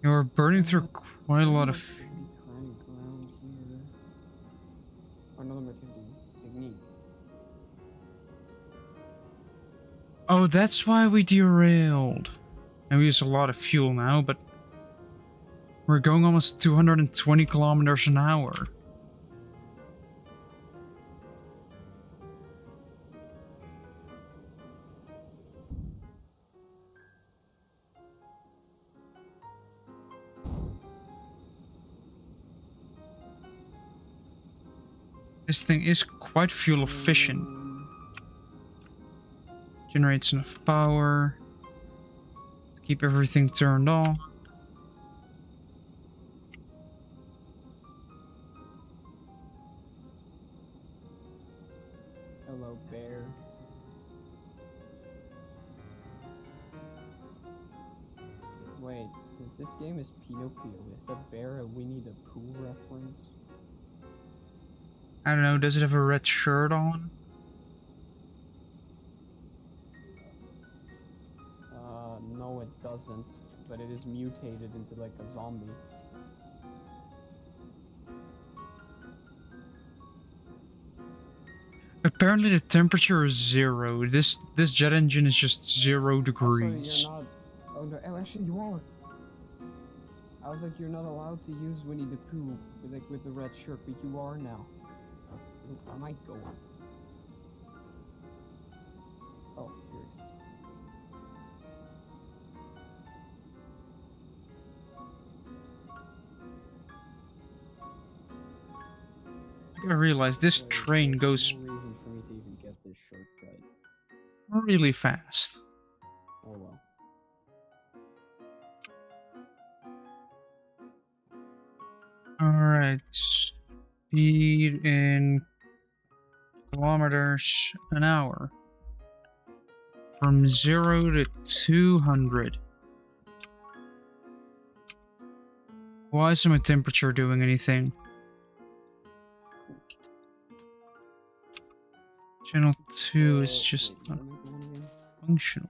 You're burning through quite a lot of... Activity crank around here. Another activity. Technique. Oh, that's why we derailed. And we use a lot of fuel now, but we're going almost 220 kilometers an hour. This thing is quite fuel efficient. Generates enough power to keep everything turned on. Hello, bear. Wait, since this game is Pinocchio, is the bear a Winnie the Pooh reference? I don't know, does it have a red shirt on? No it doesn't, but it is mutated into like a zombie. Apparently the temperature is 0. This jet engine is just 0 degrees. Also, you're not... Oh no, oh, actually you are! I was like, you're not allowed to use Winnie the Pooh with the red shirt, but you are now. Where am I going? Oh, here it is. I realize this There's train goes no reason for me to even get this shortcut. really fast. Oh well. Alright, speed in kilometers an hour. From 0 to 200. Why isn't my temperature doing anything? Channel 2 is just Wait, not what am I doing again? functional.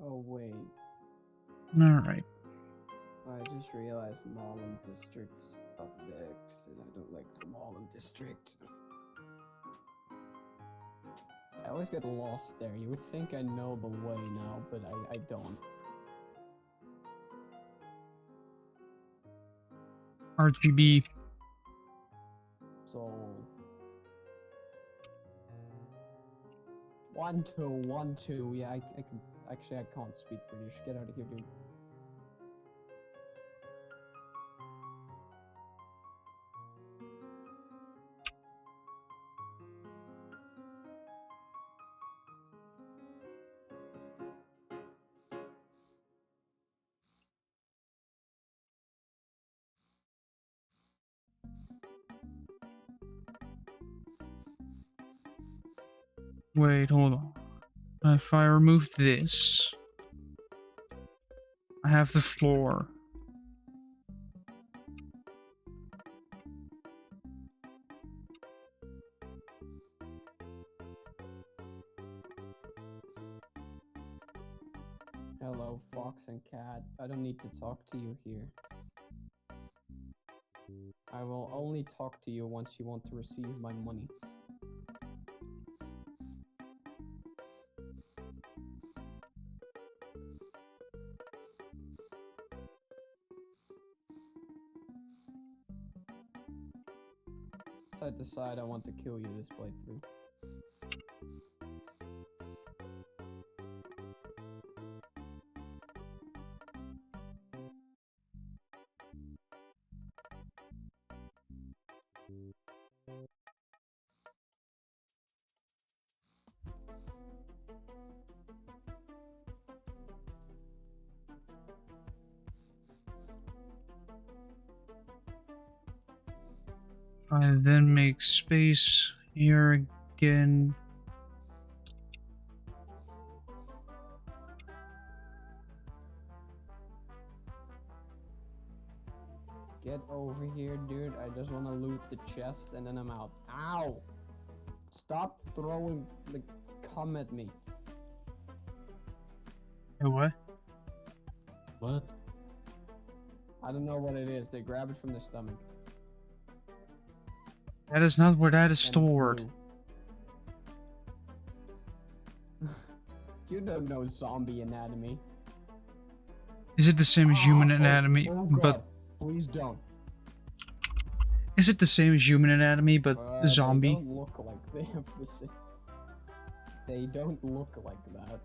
Oh wait. Alright. I just realized Malin District's up next, and I don't like the Malin District. I always get lost there. You would think I know the way now, but I don't. RGB. So... 1, 2, 1, 2. Yeah, I can... Actually, I can't speak British. Get out of here, dude. Wait, hold on. If I remove this, I have the floor. Hello, Fox and Cat. I don't need to talk to you here. I will only talk to you once you want to receive my money. I decide I want to kill you this playthrough. I then make space here again. Get over here, dude. I just want to loot the chest and then I'm out. Ow! Stop throwing the cum at me. What? What? I don't know what it is. They grab it from their stomach. That is not where that is and it's stored. blue. You don't know zombie anatomy. Is it the same as human anatomy? Oh God. But Please don't. is it the same as human anatomy but zombie? They don't look like they have the same. They don't look like that.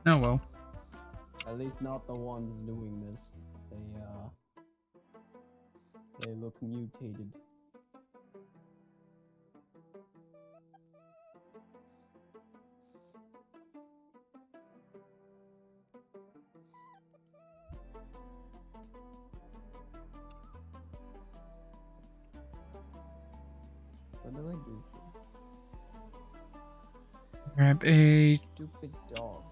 Oh well. At least not the ones doing this. They look mutated. What do I do here? Grab a Stupid dog.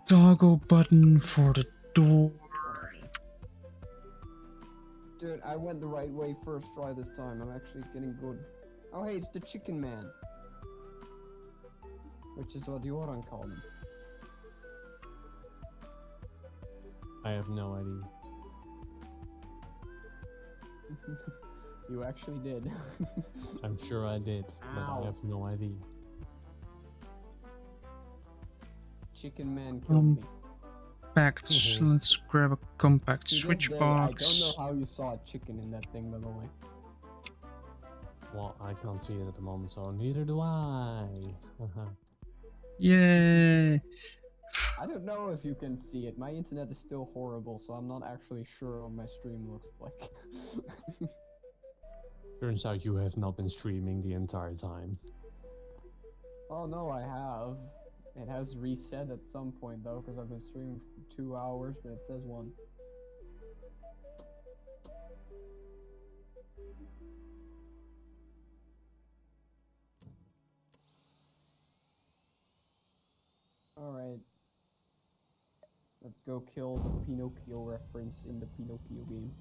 toggle button for the door. Dude, I went the right way first try this time. I'm actually getting good. Oh hey, it's the chicken man. Which is what Joran called him. I have no idea. You actually did. I'm sure I did, but Ow. I have no idea. Chicken man killed me. Let's grab a compact To this switch day, box. I don't know how you saw a chicken in that thing, by the way. Well, I can't see it at the moment, so neither do I. Yay! I don't know if you can see it. My internet is still horrible, so I'm not actually sure what my stream looks like. Turns out you have not been streaming the entire time. Oh no, I have. It has reset at some point though, because I've been streaming for 2 hours, but it says 1. Alright. Let's go kill the Pinocchio reference in the Pinocchio game.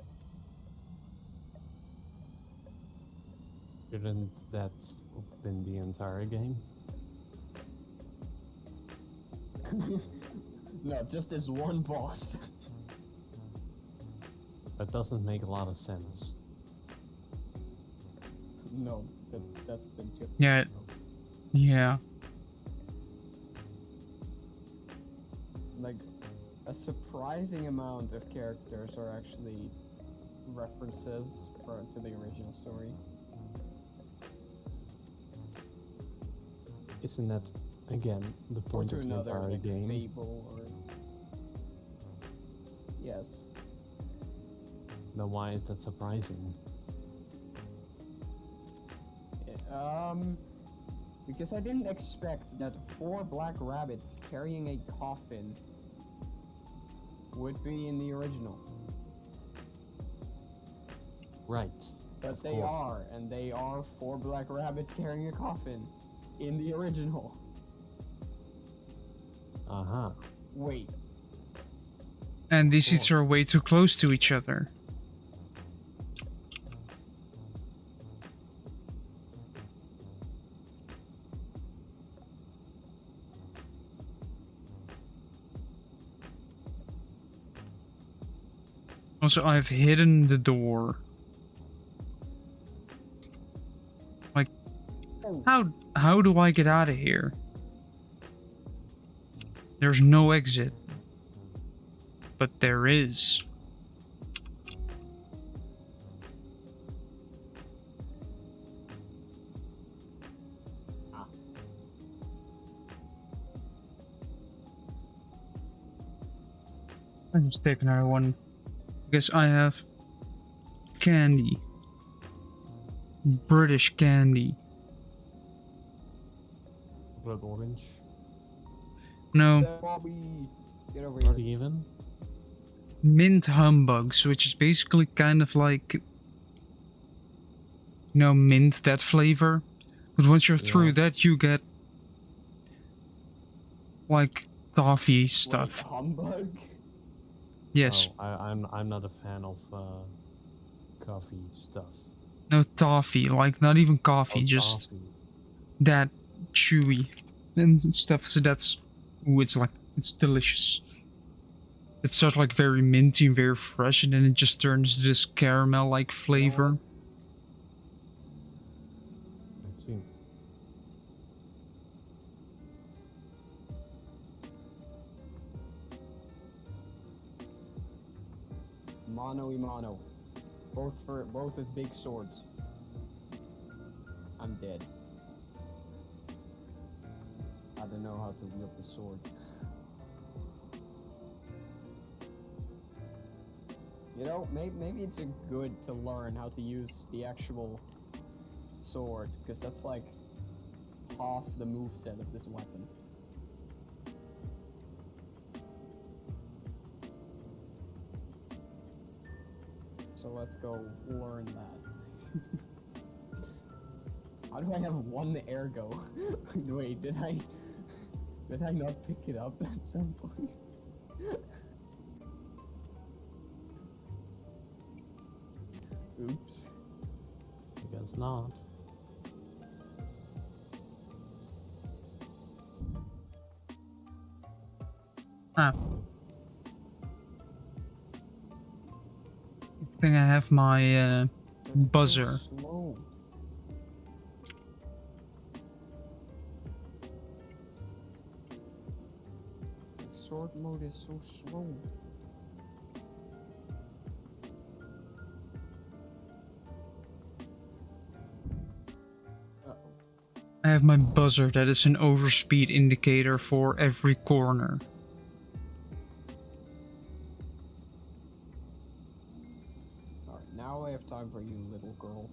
Shouldn't that have been the entire game? No, just this one boss. That doesn't make a lot of sense. No, that's the chip. Yeah. Yeah. Like, a surprising amount of characters are actually references to the original story. Isn't that, again, the Or point to of the another, entire like, game? fable or... Yes. Then why is that surprising? Because I didn't expect that 4 black rabbits carrying a coffin would be in the original. Right. But of they course. are, and they are 4 black rabbits carrying a coffin in the original. Uh-huh. Wait. And these seats are way too close to each other. Also, I've hidden the door. Like, how do I get out of here? There's no exit. But there is. I'll just take another one. Because I have candy. British candy. Blood orange. No, Bobby, get over Not here. even? mint humbugs, which is basically kind of like, mint, that flavor. But once you're through that, you get like toffee Wait, stuff. humbug? Yes. Oh, I'm not a fan of coffee stuff. No, toffee, like not even coffee, Oh, just toffee. that chewy and stuff. So that's, ooh, it's delicious. It starts like very minty, very fresh, and then it just turns to this caramel-like flavor. I've seen. Mano y mano. Both with big swords. I'm dead. I don't know how to wield the sword. You know, maybe it's good to learn how to use the actual sword, because that's like half the moveset of this weapon. So let's go learn that. How do I have one ergo? Wait, did I not pick it up at some point? Oops. I guess not. Ah. I think I have my buzzer. So slow. The sword mode is so slow. Uh-oh. I have my buzzer that is an overspeed indicator for every corner. Alright, now I have time for you, little girl.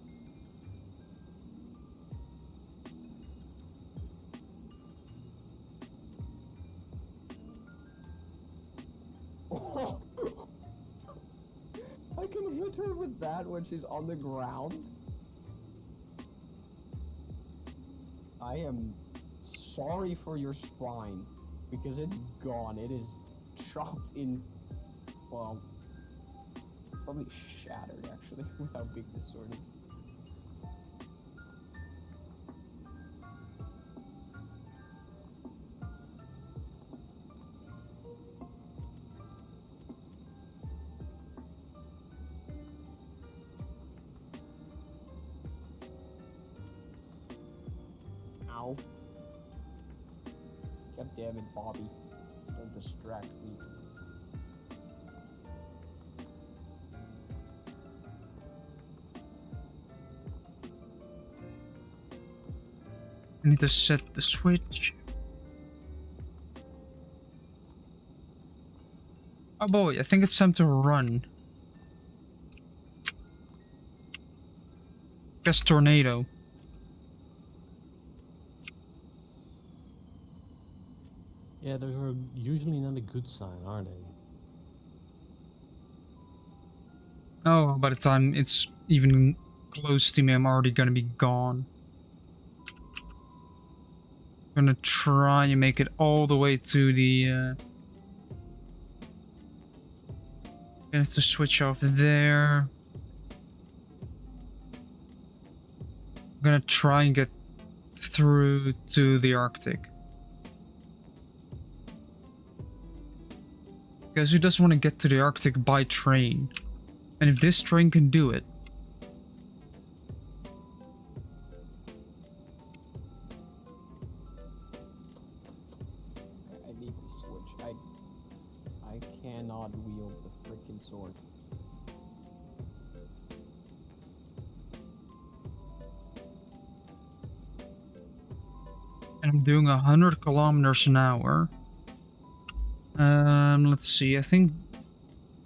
I can hit her with that when she's on the ground. I am sorry for your spine, because it's gone. It is chopped in, well, probably shattered actually, with how big this sword is. Ow. God damn it, Bobby. Don't distract me. I need to set the switch. Oh boy, I think it's time to run. Guess tornado. Yeah, those are usually not a good sign, are they? Oh, by the time it's even close to me, I'm already gonna be gone. I'm gonna try and make it all the way to the gonna have to switch off there. I'm gonna try and get through to the Arctic. Because who doesn't want to get to the Arctic by train? And if this train can do it, I need to switch. I cannot wield the frickin' sword. and I'm doing 100 kilometers an hour. Let's see. I think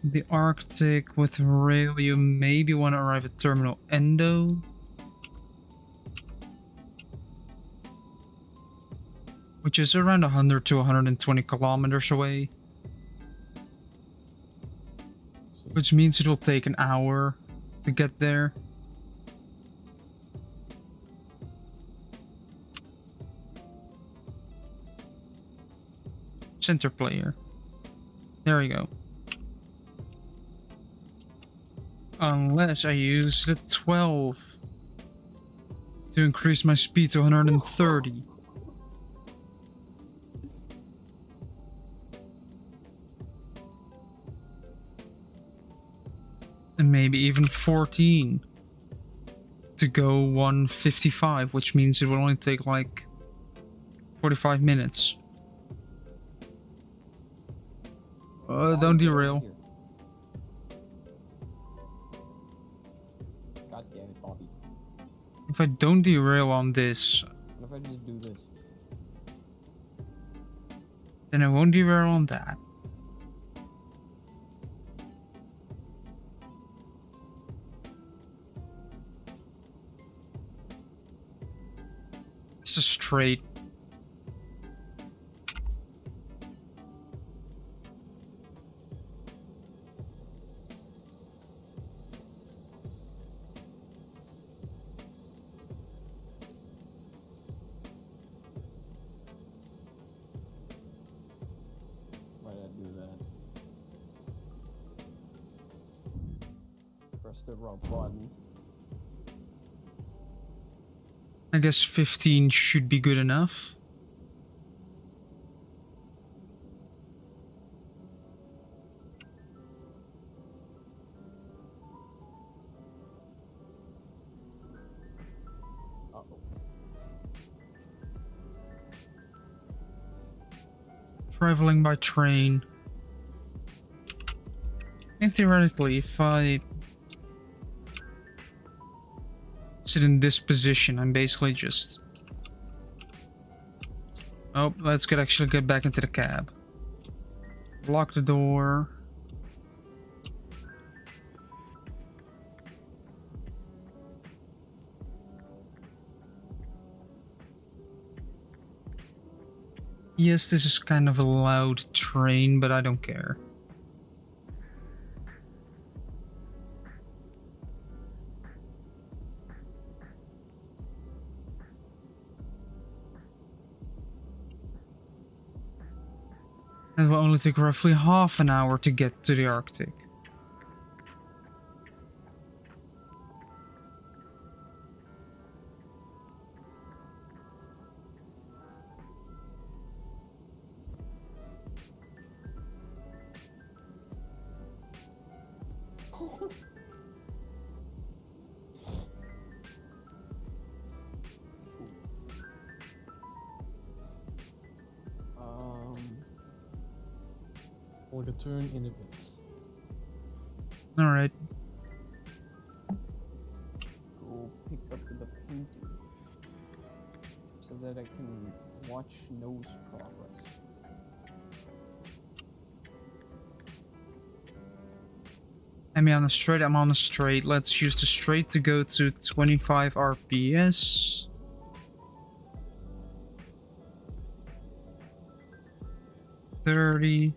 the Arctic with rail, you maybe want to arrive at Terminal Endo. Which is around 100 to 120 kilometers away. Which means it will take an hour to get there. Center player. There we go. Unless I use the 12 to increase my speed to 130. And maybe even 14 to go 155, which means it will only take like 45 minutes. Don't derail. God damn it, Bobby. If I don't derail on this, What if I just do this? then I won't derail on that. It's a straight. Why did I do that? Press the wrong button. I guess 15 should be good enough. Uh-oh. Traveling by train. And theoretically, if I sit in this position, I'm basically just... Oh, let's actually get back into the cab. Lock the door. Yes, this is kind of a loud train, but I don't care. It will only take roughly half an hour to get to the Arctic. For the turn in a bit. Alright. Go pick up the painting so that I can watch nose progress. I'm on a straight, I'm on a straight. Let's use the straight to go to 25 RPS. $30.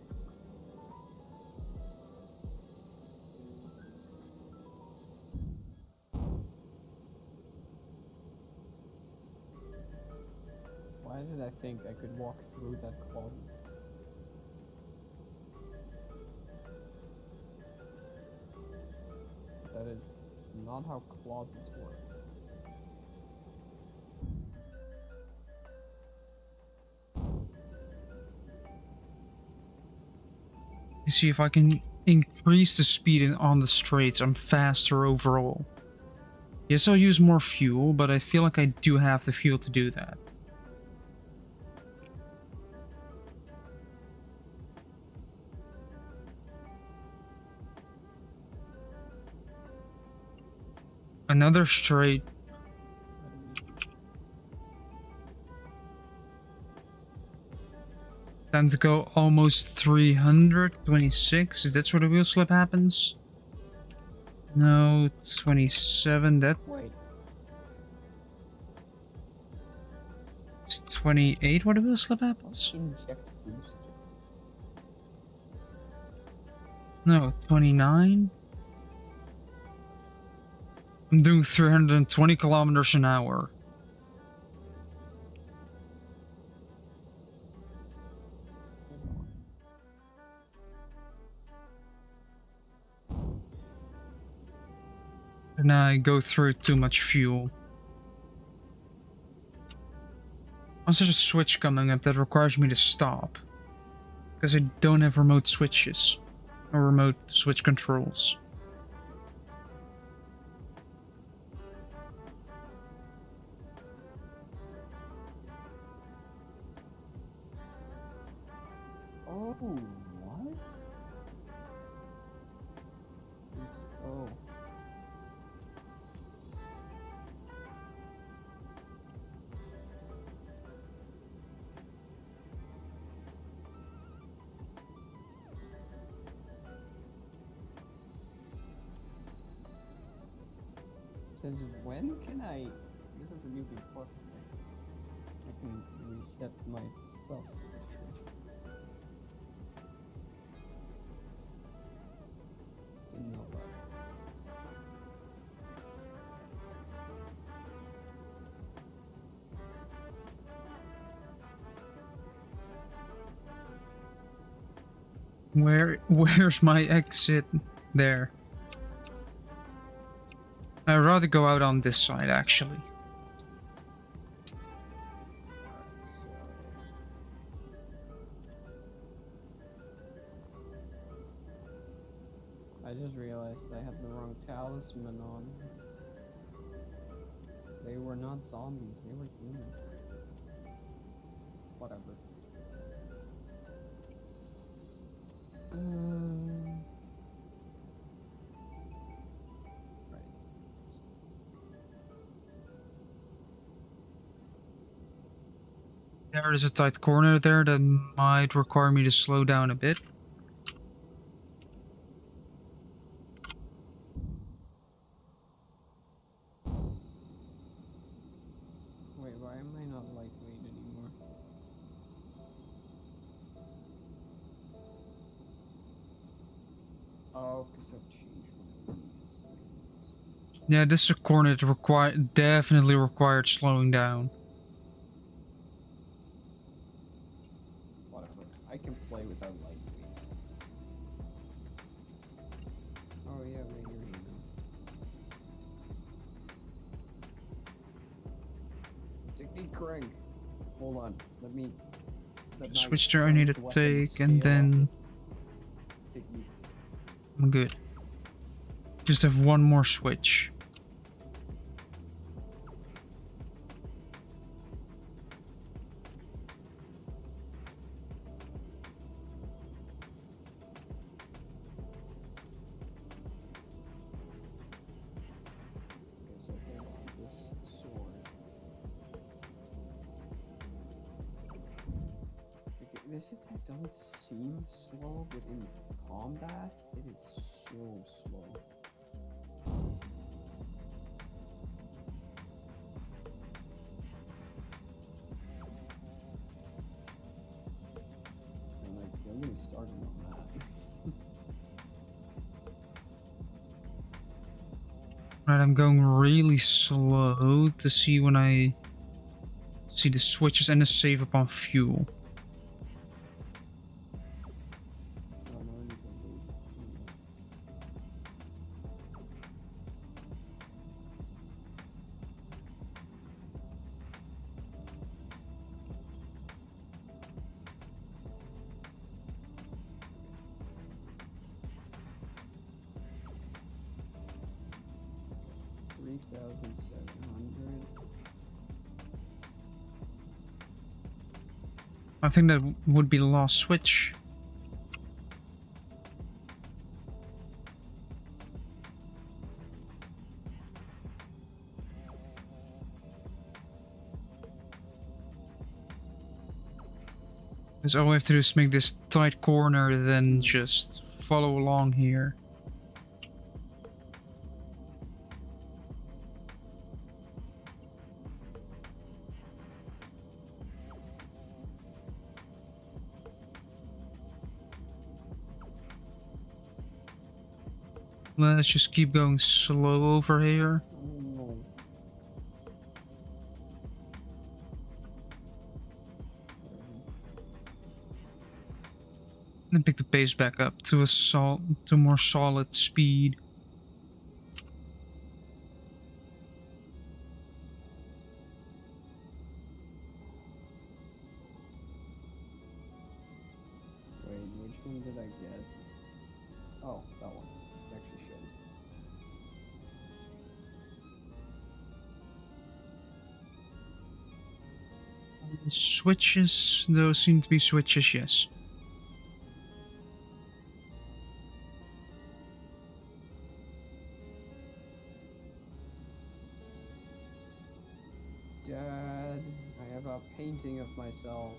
Why did I think I could walk through that closet? That is not how closets work. You see, if I can increase the speed on the straights, I'm faster overall. Yes, I'll use more fuel, but I feel like I do have the fuel to do that. Another straight. Time to go almost 326. Is that where the wheel slip happens? No, 27. That Wait, is 28 where the wheel slip happens. inject booster. No, 29? I'm doing 320 kilometers an hour. And I go through too much fuel. Also, there's a switch coming up that requires me to stop. Because I don't have remote switches. Or remote switch controls. Oh, what? Oh. Says when can I? This is a newbie plus thing. I can reset my stuff. Didn't know that. Where's my exit? There. I'd rather go out on this side, actually. I just realized I had the wrong talisman on. They were not zombies, they were human. Whatever. Right. There is a tight corner there that might require me to slow down a bit. Wait, why am I not lightweight anymore? Oh, because I've changed my wings. Yeah, this is a corner that definitely required slowing down. Whatever. I can play without lightweight. Oh yeah, wait, you're here now. Technique crank. Hold on. Let me. Switch there I need to take, and then Technique. I'm good. Just have one more switch. Okay, so hold on. This sword. Okay, this is, it doesn't seem slow, but in combat, it is so slow. And like, I'm gonna start on that. Right, I'm going really slow to see when I see the switches and the save up on fuel. I'm already delayed. 3,700. I think that would be the last switch. Because all we have to do is make this tight corner, then just follow along here. Let's just keep going slow over here. No. And pick the pace back up to to more solid speed. Wait, which one did I get? Oh, that one. It actually shows. Switches, those seem to be switches, yes. Dad, I have a painting of myself.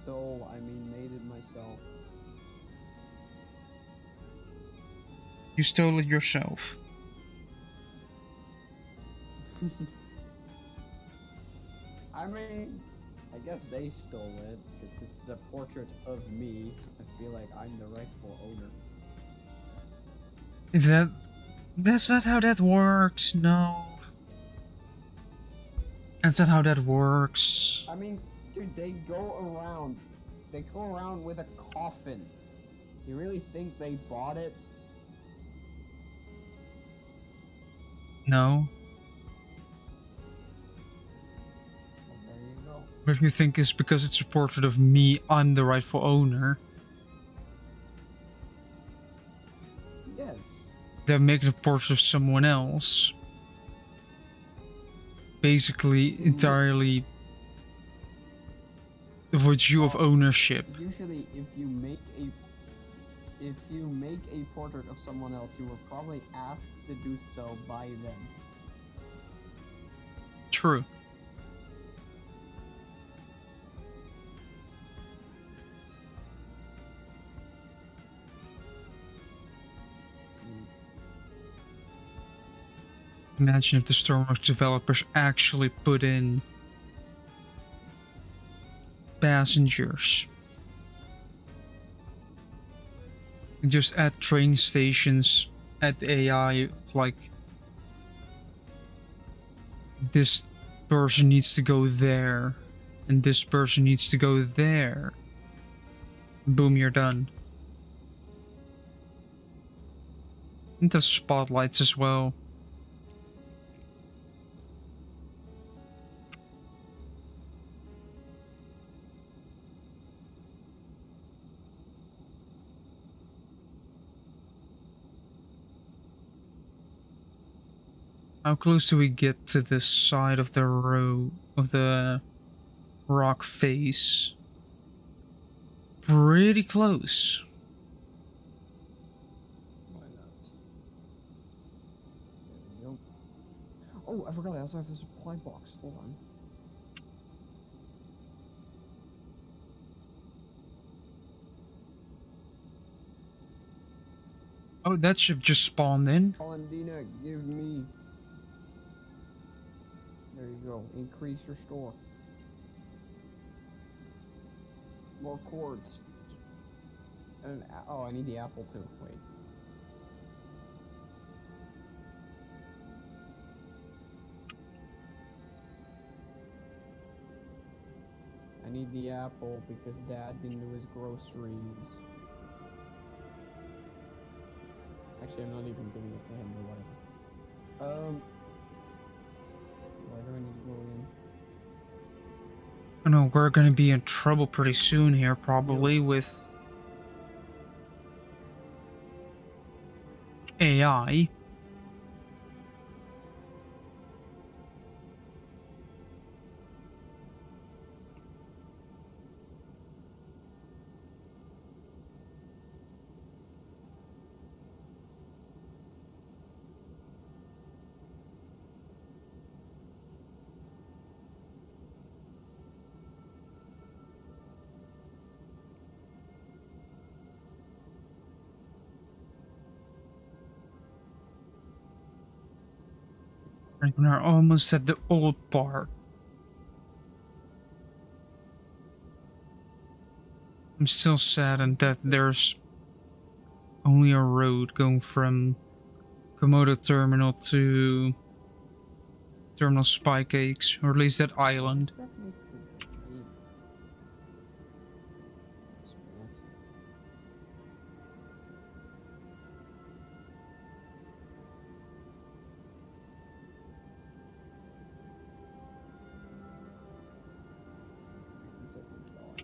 I mean made it myself. You stole it yourself. I mean, I guess they stole it, because it's a portrait of me. I feel like I'm the rightful owner. If that's not how that works, no. That's not how that works. I mean, dude, they go around with a coffin. You really think they bought it? No. Well, there you go. But if you think it's because it's a portrait of me, I'm the rightful owner, Yes. they're making a portrait of someone else. Basically, entirely avoids you of ownership. Usually, if you make a portrait of someone else, you were probably asked to do so by them. True. Imagine if the Stormworks developers actually put in passengers. And just at train stations, at AI, like, this person needs to go there, and this person needs to go there. Boom, you're done. And the spotlights as well. How close do we get to this side of the row of the rock face? Pretty close. Why not? There we go. Oh, I forgot I also have the supply box. Hold on. Oh, that ship just spawned in. Hollandina, give me. There you go. Increase your store. More quartz. And oh, I need the apple too. Wait. I need the apple because Dad didn't do his groceries. Actually, I'm not even giving it to him or whatever. Why do I need to go in? Oh no, we're gonna be in trouble pretty soon here, probably, with AI. We're almost at the old part. I'm still saddened that there's only a road going from Komodo Terminal to Terminal Spy Cakes, or at least that island. Does that make the game? It's massive. Is it dark?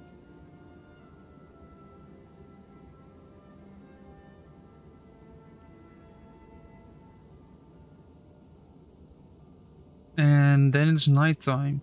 And then it's nighttime.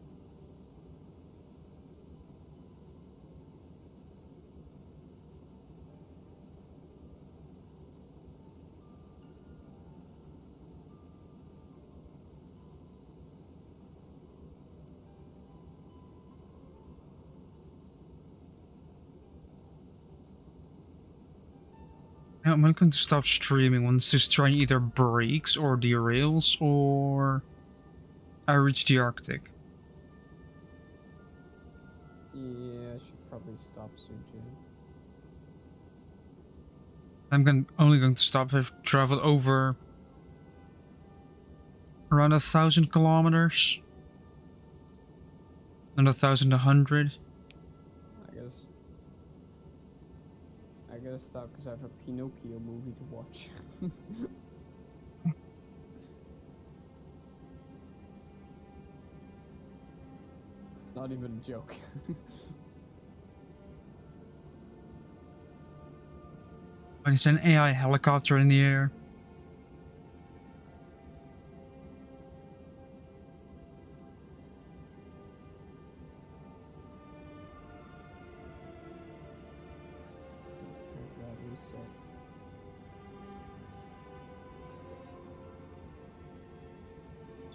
Now, am I going to stop streaming once this train either breaks or derails, or I reach the Arctic? Yeah, I should probably stop soon, Jim. I'm only going to stop if I've traveled over around 1,000 kilometers. And 1,100. I gotta stop because I have a Pinocchio movie to watch. It's not even a joke. But it's an AI helicopter in the air.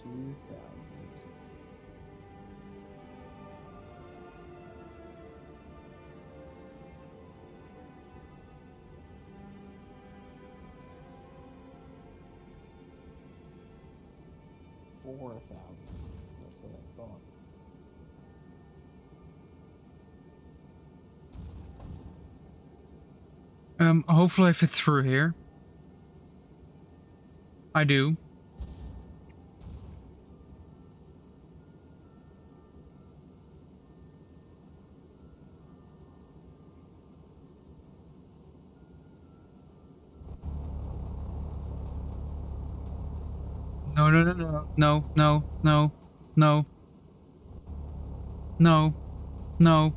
Reset. $4,000. That's what I thought. Hopefully I fit through here. I do. No, no, no, no, no, no, no, no, no, no.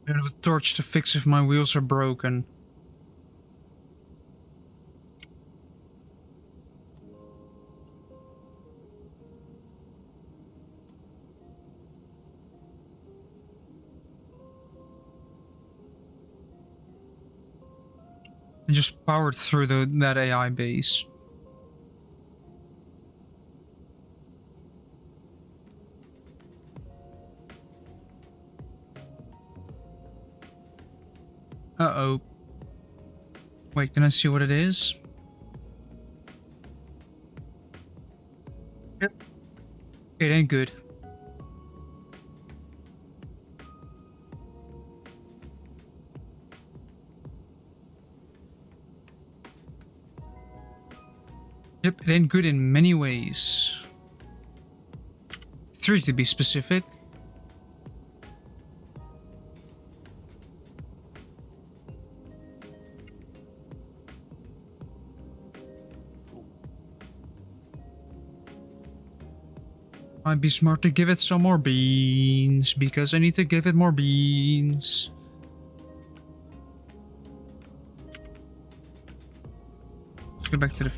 I have a torch to fix if my wheels are broken. I just powered through that AI base. Uh-oh. Wait, can I see what it is? Yep. It ain't good. Yep, it ain't good in many ways. 3 to be specific. I'd be smart to give it some more beans, because I need to give it more beans. Let's go back to the...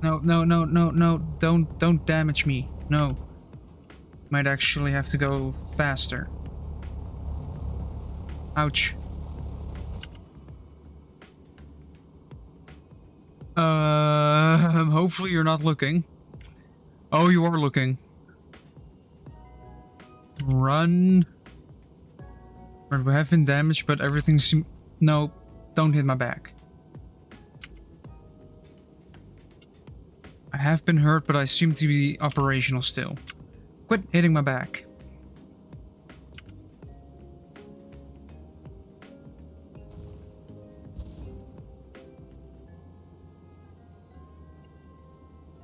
No, no, no, no, no, don't damage me. No. Might actually have to go faster. Ouch. Hopefully you're not looking. Oh, you are looking. Run. Right, we have been damaged, but everything seems... No, don't hit my back. have been hurt, but I seem to be operational still. Quit hitting my back.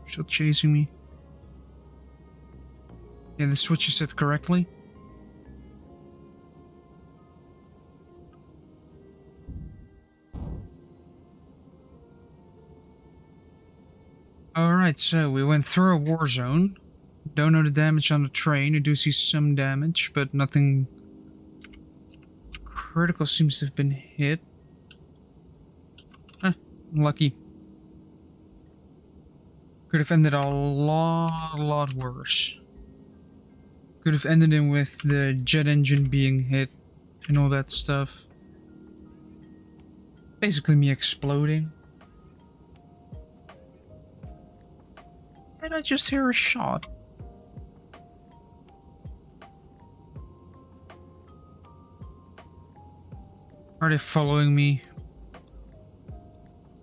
Still chasing me. Yeah, the switch is set correctly. Alright, so we went through a war zone. Don't know the damage on the train. I do see some damage, but nothing critical seems to have been hit. Lucky. Could have ended a lot worse. Could have ended in with the jet engine being hit and all that stuff. Basically me exploding. Did I just hear a shot? Are they following me?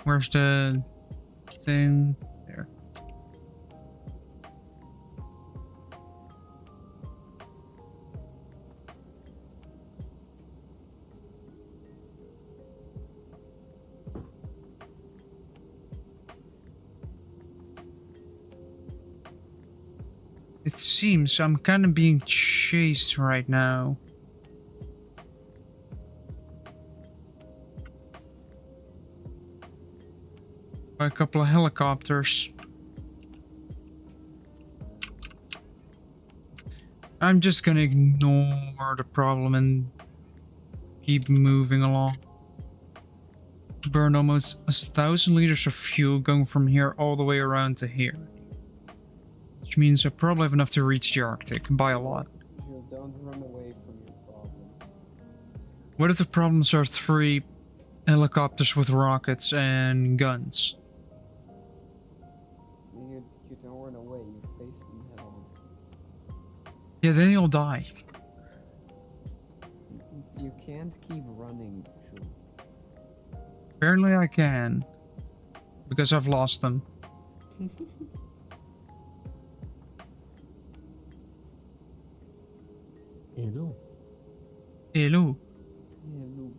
Where's the thing? There. It seems I'm kind of being chased right now. By a couple of helicopters. I'm just gonna ignore the problem and keep moving along. Burned almost 1,000 liters of fuel going from here all the way around to here. Which means I probably have enough to reach the Arctic by a lot. Don't run away from your problem. What if the problems are 3 helicopters with rockets and guns? You don't run away, you face them head on. Yeah, then you'll die. You can't keep running, Shul. Apparently I can. Because I've lost them. Hello. Hello. Hello.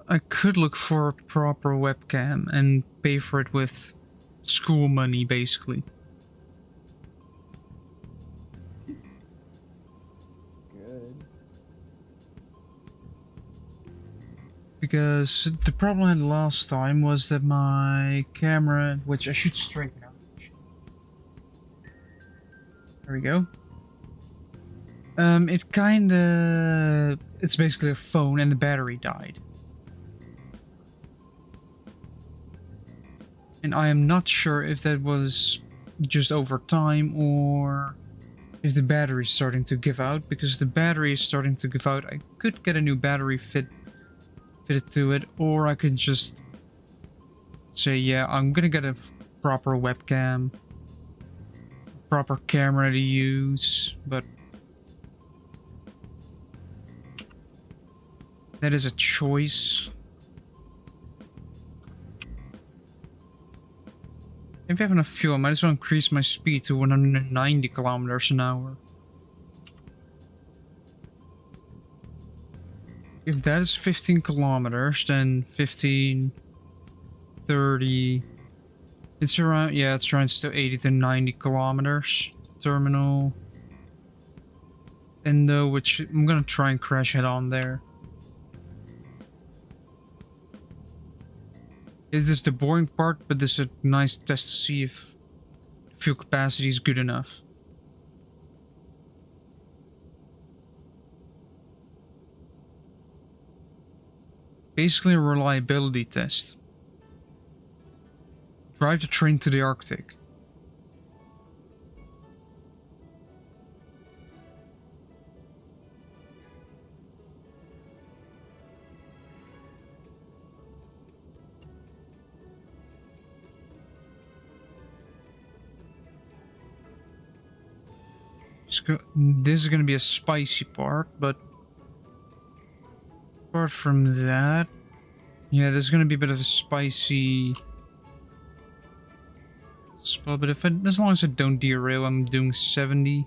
I could look for a proper webcam and pay for it with school money, basically. Good. Because the problem I had last time was that my camera, which I should straighten out. There we go. It's basically a phone and the battery died. And I am not sure if that was just over time or if the battery is starting to give out. Because the battery is starting to give out, I could get a new battery fitted to it, or I could just say, yeah, I'm gonna get a proper webcam, proper camera to use, but that is a choice. If I have enough fuel, I might as well increase my speed to 190 kilometers an hour. If that is 15 kilometers, then 15, 30... It's around, yeah, it's around still 80 to 90 kilometers. Terminal. Endo, which I'm gonna try and crash head on there. This is the boring part, but this is a nice test to see if fuel capacity is good enough. Basically a reliability test. Drive the train to the Arctic. This is gonna be a spicy part, but apart from that, yeah, there's gonna be a bit of a spicy spell. But as long as I don't derail, I'm doing 70.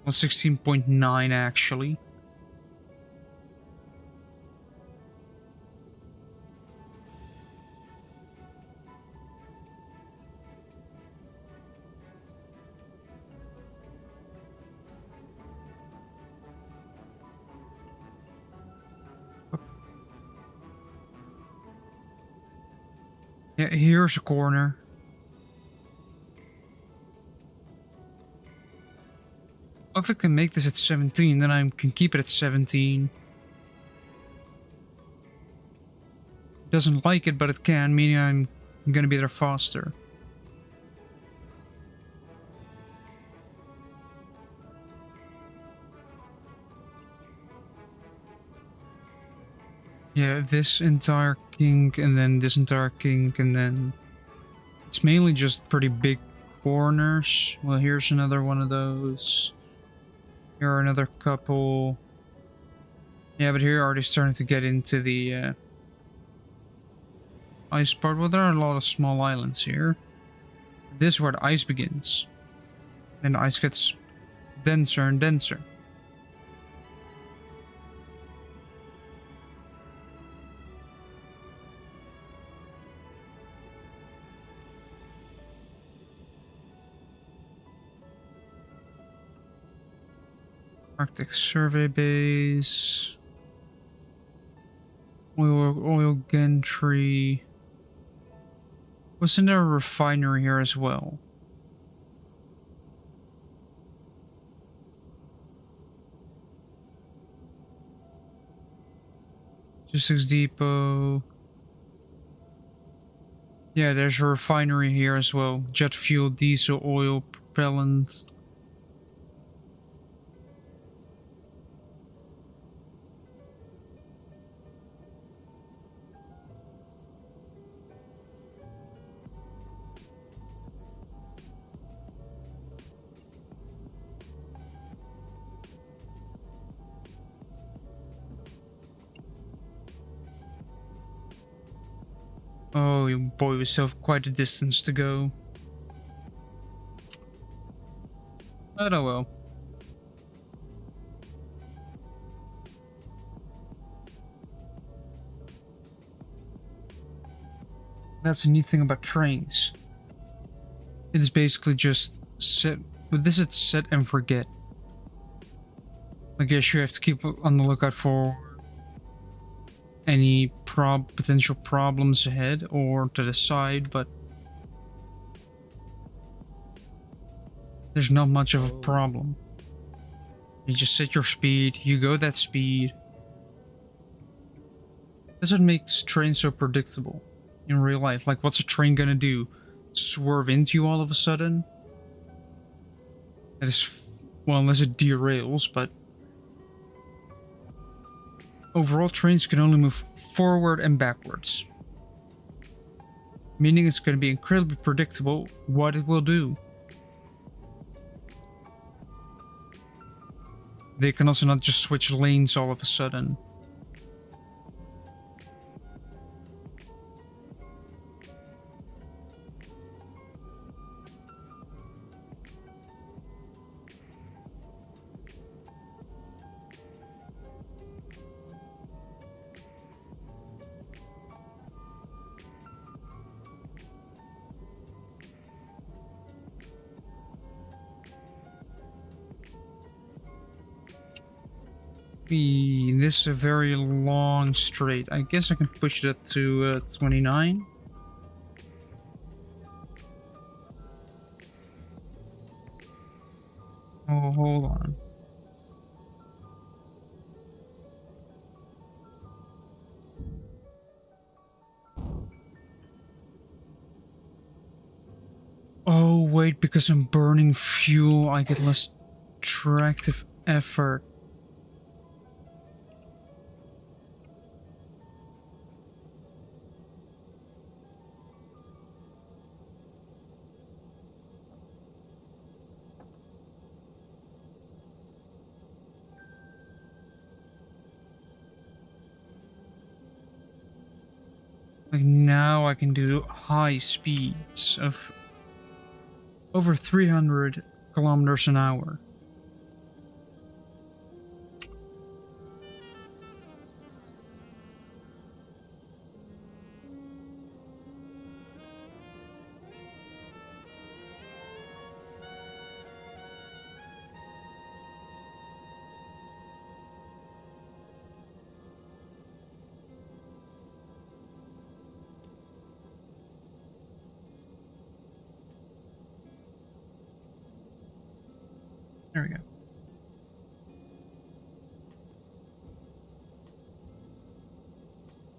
Well, 16.9 actually. Yeah, here's a corner. If I can make this at 17, then I can keep it at 17. Doesn't like it, but it can, meaning I'm gonna be there faster. Yeah, this entire kink, and then this entire kink, and then... It's mainly just pretty big corners. Well, here's another one of those. Here are another couple. Yeah, but here you're already starting to get into the ice part. Well, there are a lot of small islands here. This is where the ice begins. And the ice gets denser and denser. Arctic Survey Base. Oil gantry. Wasn't there a refinery here as well? Logistics depot. Yeah, there's a refinery here as well. Jet fuel, diesel, oil, propellant. Oh boy, we still have quite a distance to go. But oh well. That's a neat thing about trains. It is basically just set. With this, it's set and forget. I guess you have to keep on the lookout for any potential problems ahead or to the side, but there's not much of a problem. You just set your speed, you go that speed. That's what makes trains so predictable in real life. Like, what's a train gonna do? Swerve into you all of a sudden? That is, well, unless it derails, but overall, trains can only move forward and backwards. Meaning it's going to be incredibly predictable what it will do. They can also not just switch lanes all of a sudden. This is a very long straight. I guess I can push it up to 29. Oh, hold on. Oh, wait, because I'm burning fuel, I get less tractive effort. Like now I can do high speeds of over 300 kilometers an hour. There we go.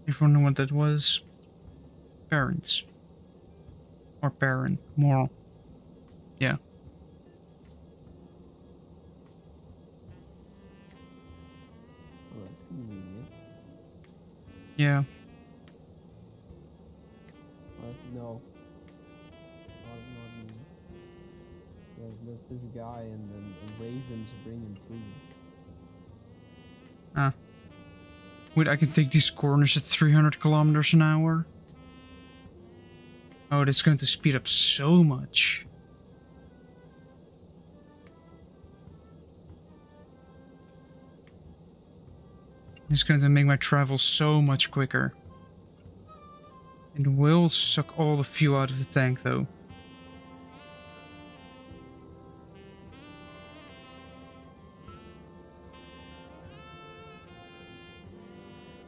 If you wonder what that was, parents. Or parent, more. Yeah. Oh, that's convenient. Yeah. No. Not me. There's this guy and ravens bring him food. Ah. Wait, I can take these corners at 300 kilometers an hour? Oh, that's going to speed up so much. It's going to make my travel so much quicker. It will suck all the fuel out of the tank, though.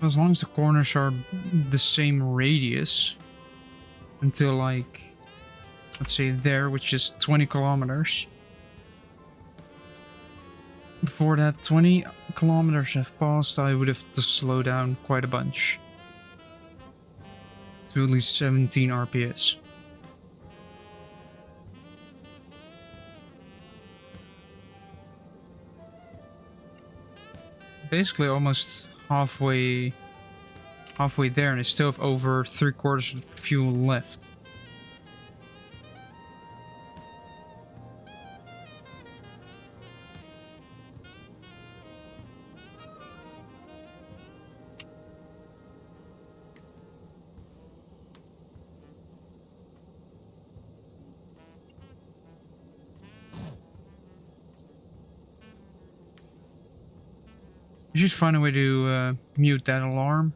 As long as the corners are the same radius until, like, let's say there, which is 20 kilometers. Before that 20 kilometers have passed, I would have to slow down quite a bunch. To at least 17 RPS. Basically almost halfway there, and I still have over 3/4 of fuel left. You should find a way to mute that alarm.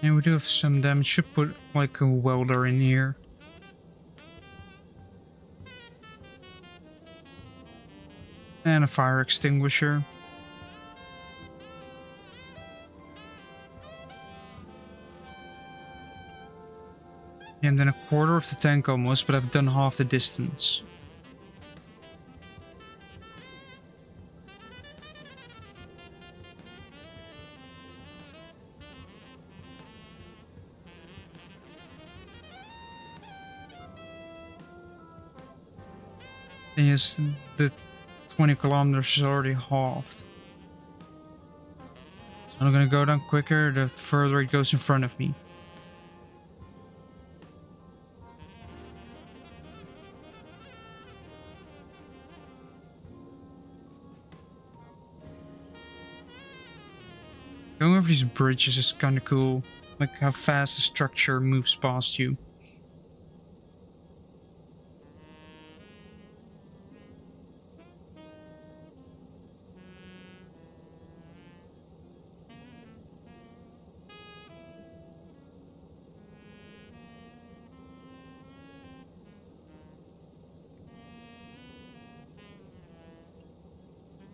And we do have some damage. Should put like a welder in here. And a fire extinguisher. Yeah, I'm done 1/4 of the tank almost, but I've done half the distance. And yes, the 20 kilometers is already halved. So I'm gonna go down quicker the further it goes in front of me. Going over these bridges is kind of cool, like how fast the structure moves past you.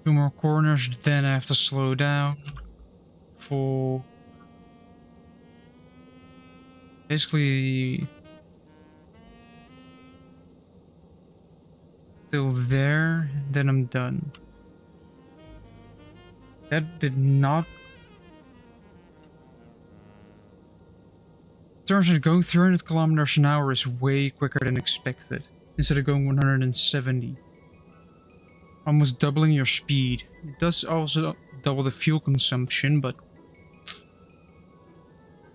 Two more corners, then I have to slow down for basically till there, then I'm done. That did not... Turns out going 300 kilometers an hour is way quicker than expected, instead of going 170. Almost doubling your speed. It does also double the fuel consumption, but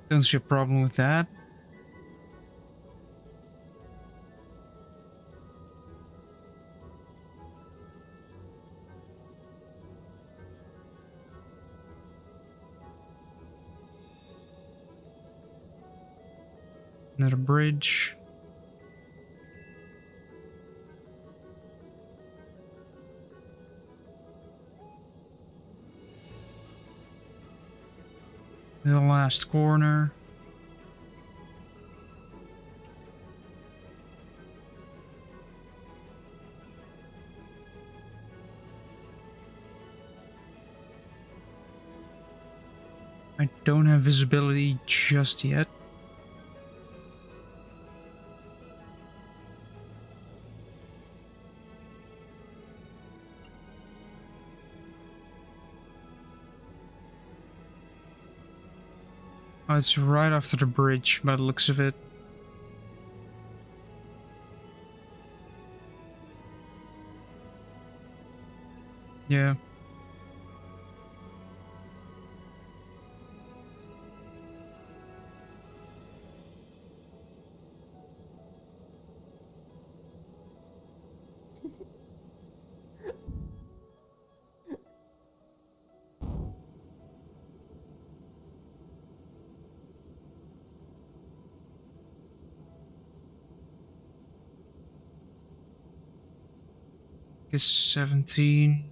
don't see a problem with that. Another bridge. The last corner. I don't have visibility just yet. Oh, it's right after the bridge by the looks of it. Yeah. Guess 17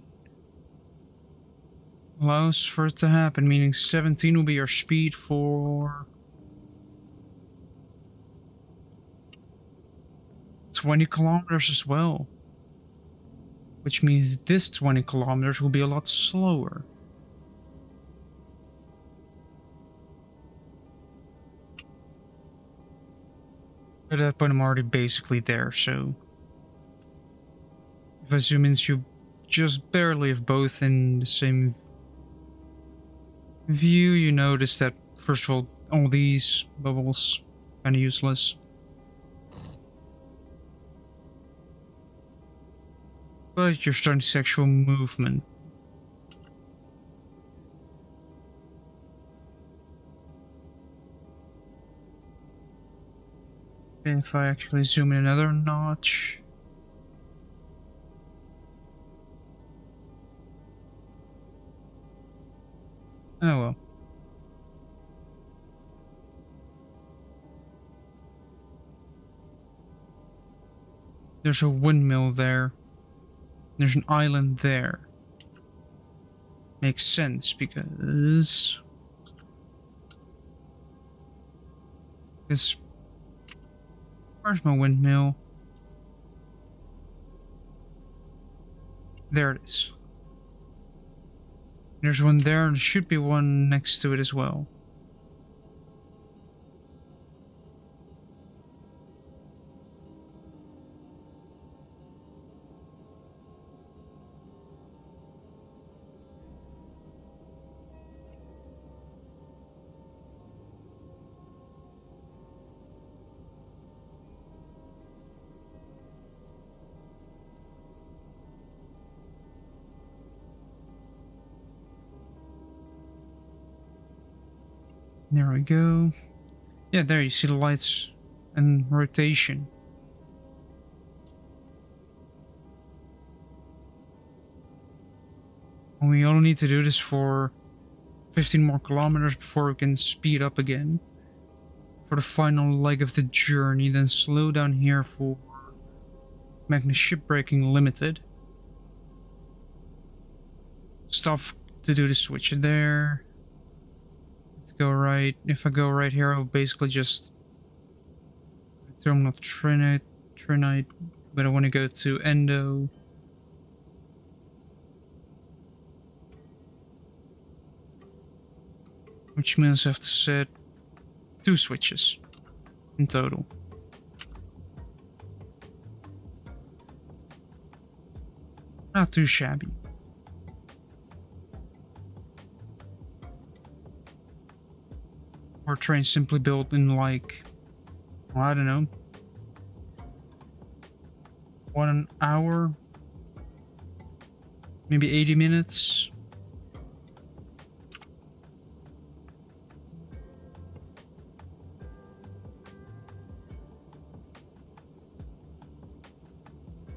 allows for it to happen, meaning 17 will be your speed for 20 kilometers as well. Which means this 20 kilometers will be a lot slower. At that point I'm already basically there, so... If I zoom in, you just barely have both in the same view, you notice that, first of all these bubbles kinda useless. But you're starting to see actual movement. And if I actually zoom in another notch... Oh well. There's a windmill there. There's an island there. Makes sense because... Where's my windmill? There it is. There's one there, and there should be one next to it as well. There we go. Yeah, there you see the lights and rotation. And we only need to do this for 15 more kilometers before we can speed up again. For the final leg of the journey, then slow down here for Magnus Shipbreaking Limited. Stop to do the switch there. Let's go right. If I go right here, I'll basically just terminal Trinite, but I want to go to Endo. Which means I have to set 2 switches in total. Not too shabby. Or train simply built in like, well, I don't know, 1 hour, maybe 80 minutes.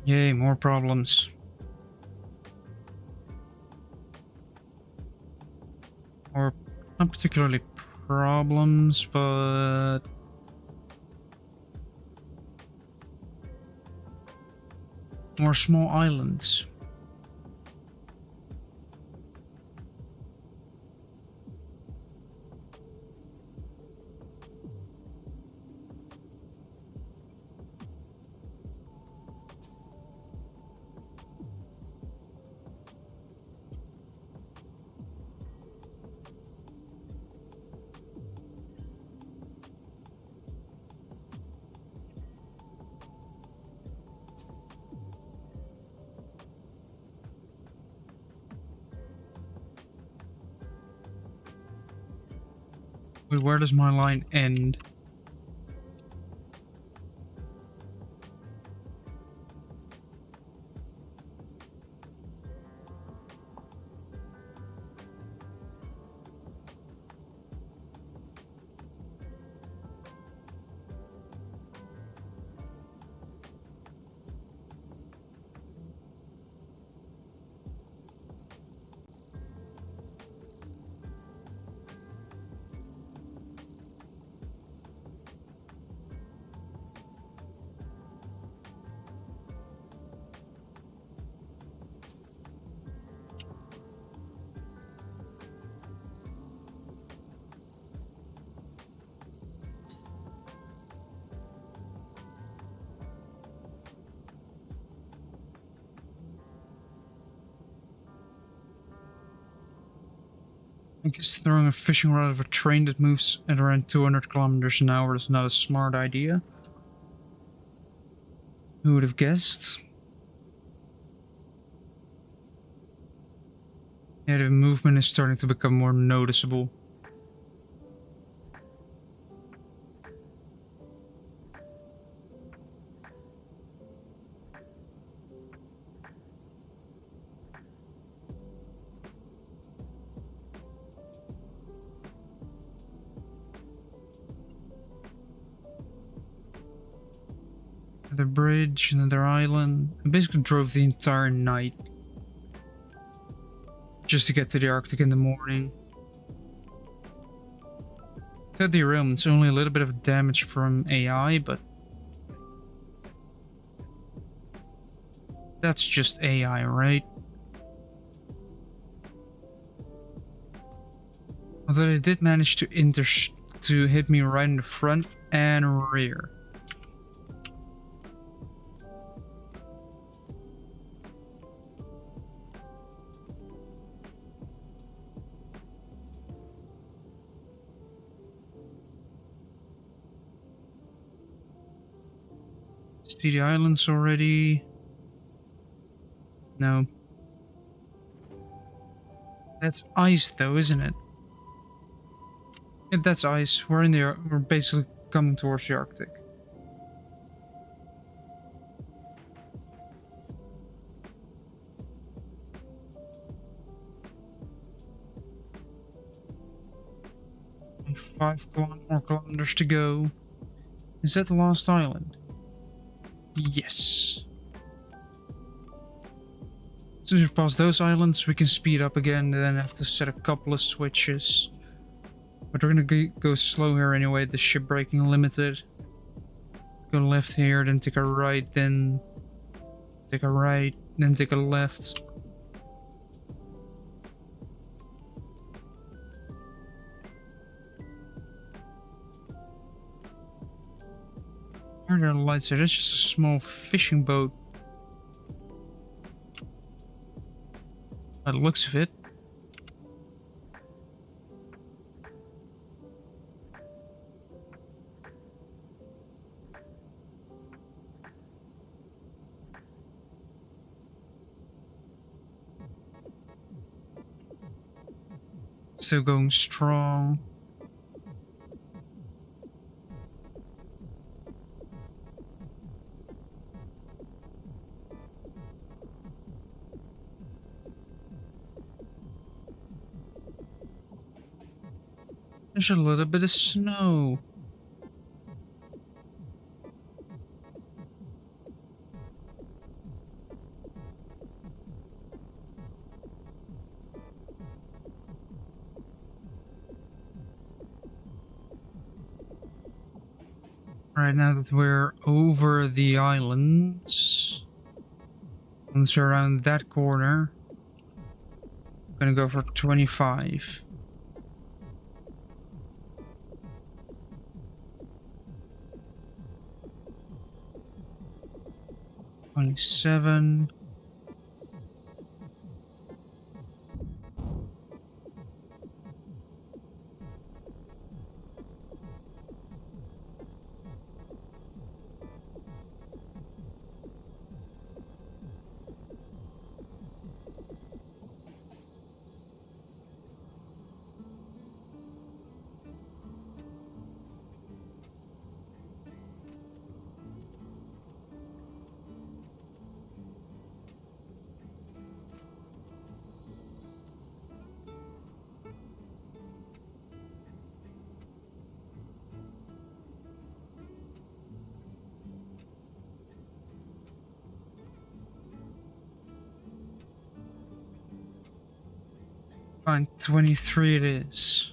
Yay, more problems. Or not particularly problems, but more small islands. Wait, where does my line end? I guess throwing a fishing rod of a train that moves at around 200 kilometers an hour is not a smart idea. Who would have guessed? Yeah, the movement is starting to become more noticeable. Another bridge, another island. I basically drove the entire night just to get to the Arctic in the morning. Without the realm, it's only a little bit of damage from AI, but that's just AI, right? Although they did manage to hit me right in the front and rear. See the islands already? No. That's ice though, isn't it? Yeah, that's ice. We're basically coming towards the Arctic. And 5 more kilometers to go. Is that the last island? Yes. As soon as we pass those islands, we can speed up again, then have to set a couple of switches. But we're gonna go slow here anyway, the ship braking limited. Go left here, then take a right, then take a right, then take a left. Where are the lights? That's just a small fishing boat. By the looks of it. still going strong. There's a little bit of snow. Right now that we're over the islands, once we're around that corner, I'm gonna go for 25. 27. Fine, 23 it is.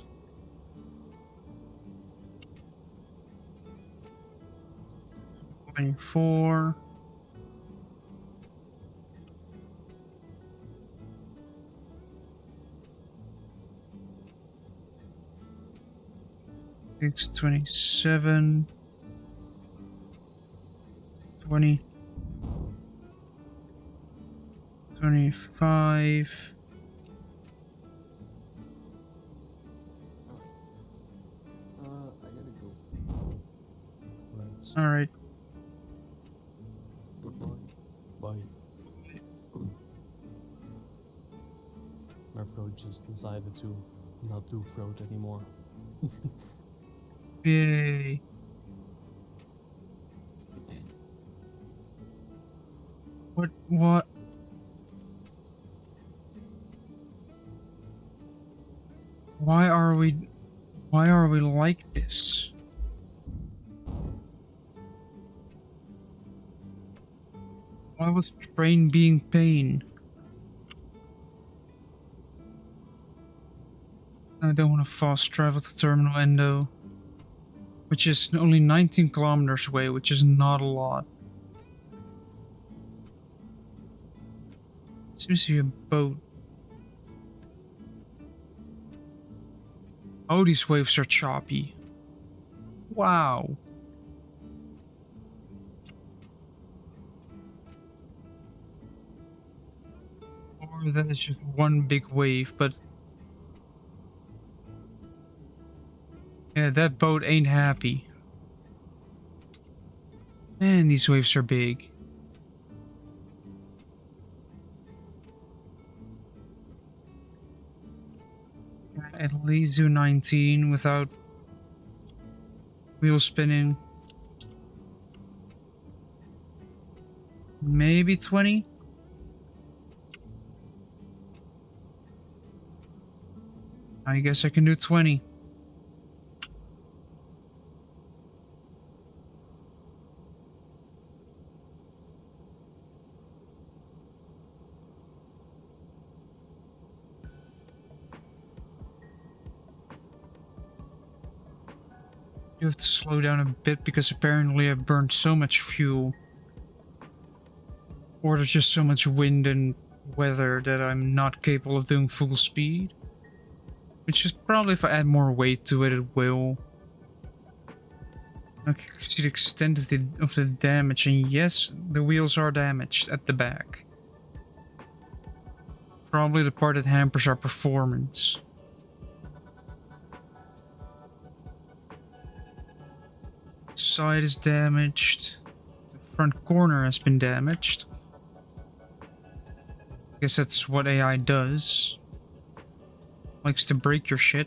$24. It's 27. 20. 25. I gotta go. Right. Alright. Goodbye. Bye. My throat just decided to not do throat anymore. Yay. What? Why are we like this? Why was train being pain? I don't want to fast travel to Terminal Endo, which is only 19 kilometers away, which is not a lot. Seems to be a boat. Oh, these waves are choppy. Wow. Or that is just one big wave, but yeah, that boat ain't happy. Man, these waves are big. At least do 19 without wheel spinning. Maybe 20? I guess I can do 20. You have to slow down a bit because apparently I burned so much fuel. Or there's just so much wind and weather that I'm not capable of doing full speed. Which is probably if I add more weight to it, it will. I can see the extent of the damage, and yes, the wheels are damaged at the back. Probably the part that hampers our performance. Side is damaged. The front corner has been damaged. I guess that's what AI does. likes to break your shit.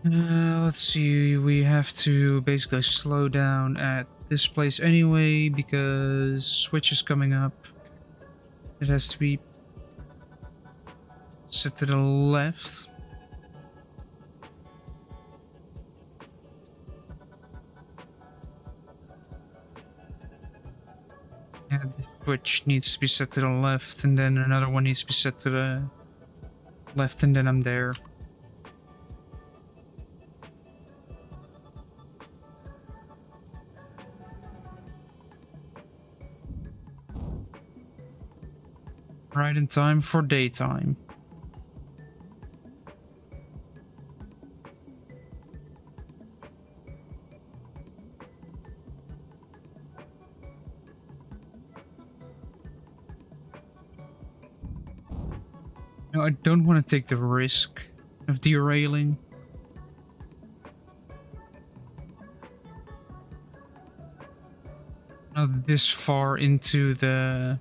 Let's see, we have to basically slow down at this place anyway because switch is coming up. It has to be set to the left. Yeah, the switch needs to be set to the left, and then another one needs to be set to the left, and then I'm there. Right in time for daytime. No, I don't want to take the risk of derailing. Not this far into the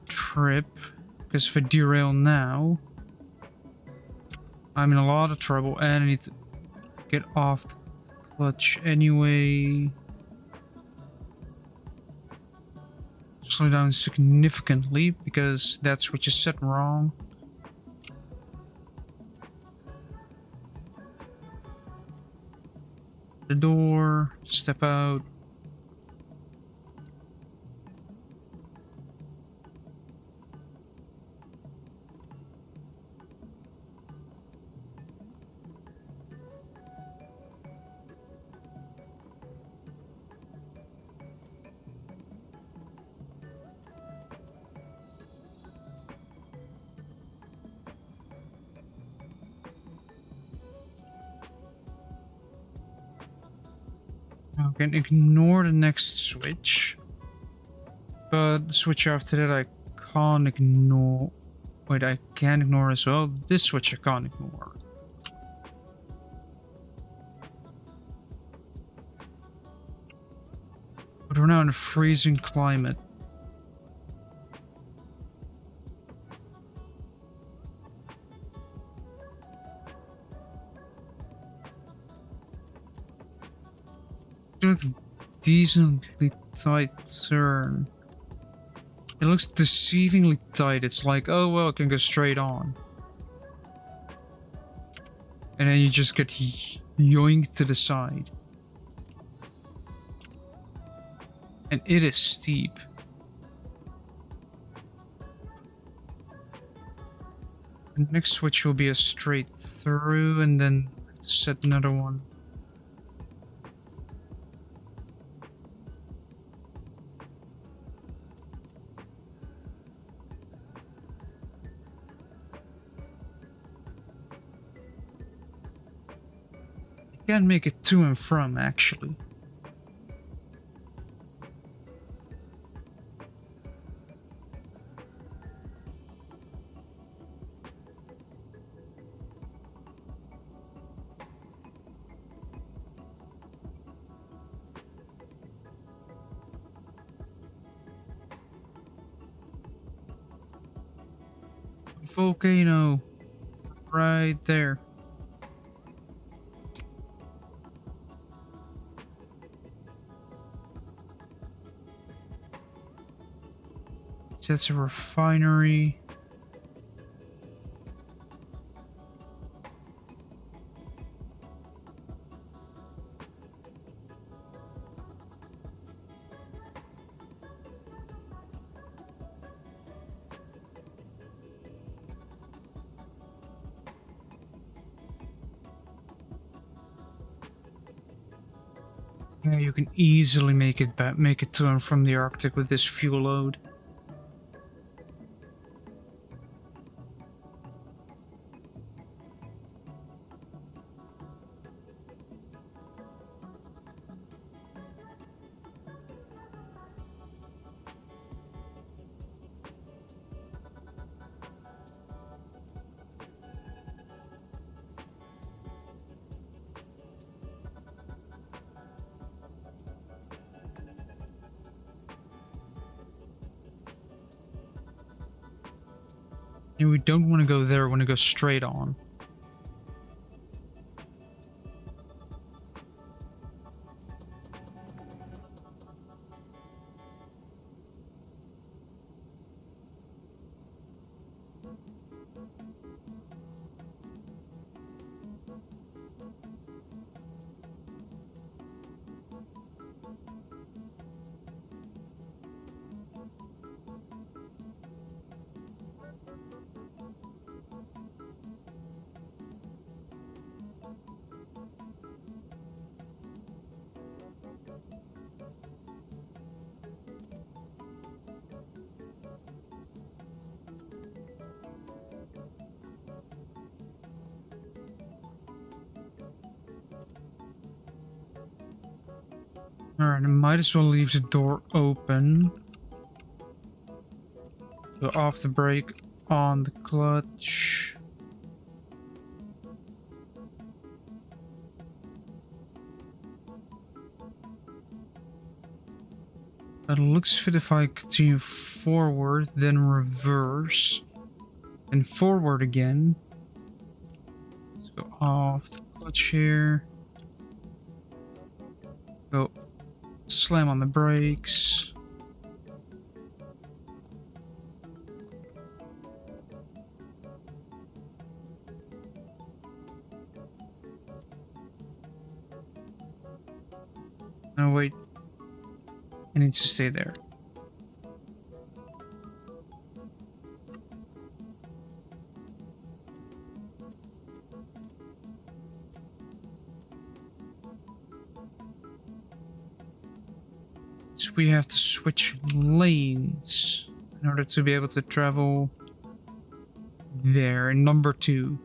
trip, because if I derail now, I'm in a lot of trouble and I need to get off the clutch anyway. Slow down significantly because that's what you set wrong. The door, step out. I can ignore the next switch, but the switch after that I can't ignore. Wait, I can ignore as well. This switch I can't ignore. But we're now in a freezing climate. Look, decently tight turn. It looks deceivingly tight. It's like, oh well, I can go straight on. And then you just get yoinked to the side. And it is steep. The next switch will be a straight through and then set another one. You can make it to and from, actually. Volcano. Right there. That's a refinery. Yeah, you can easily make it back, make it to and from the Arctic with this fuel load. And we don't want to go there, we want to go straight on. Alright, I might as well leave the door open. Go off the brake, on the clutch. It looks fit if I continue forward, then reverse, and forward again. Let's go off the clutch here. Go slam on the brakes. No, wait. It needs to stay there. So we have to switch lanes in order to be able to travel there in number 2.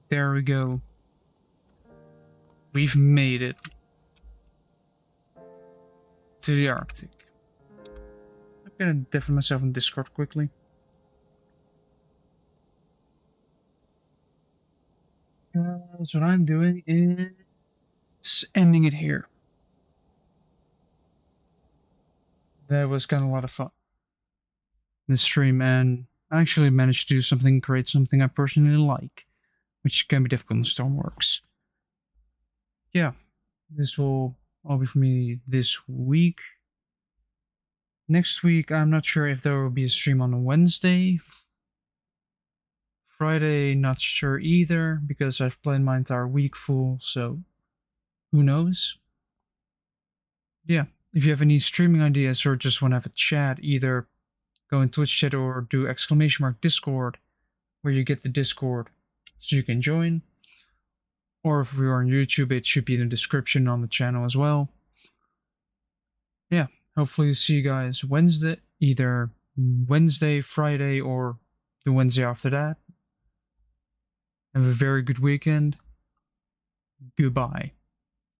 There we go. We've made it to the Arctic. I'm gonna deafen myself in Discord quickly. So what I'm doing is ending it here. That was kind of a lot of fun. This stream, and I actually managed to do something, create something I personally like, which can be difficult in Stormworks. Yeah, this will all be for me this week. Next week, I'm not sure if there will be a stream on a Wednesday. Friday, not sure either, because I've planned my entire week full, so who knows? Yeah, if you have any streaming ideas or just want to have a chat, either go in Twitch chat or do !Discord, where you get the Discord so you can join. Or if you're on YouTube, it should be in the description on the channel as well. Yeah, hopefully see you guys Wednesday, either Wednesday, Friday, or the Wednesday after that. Have a very good weekend. Goodbye.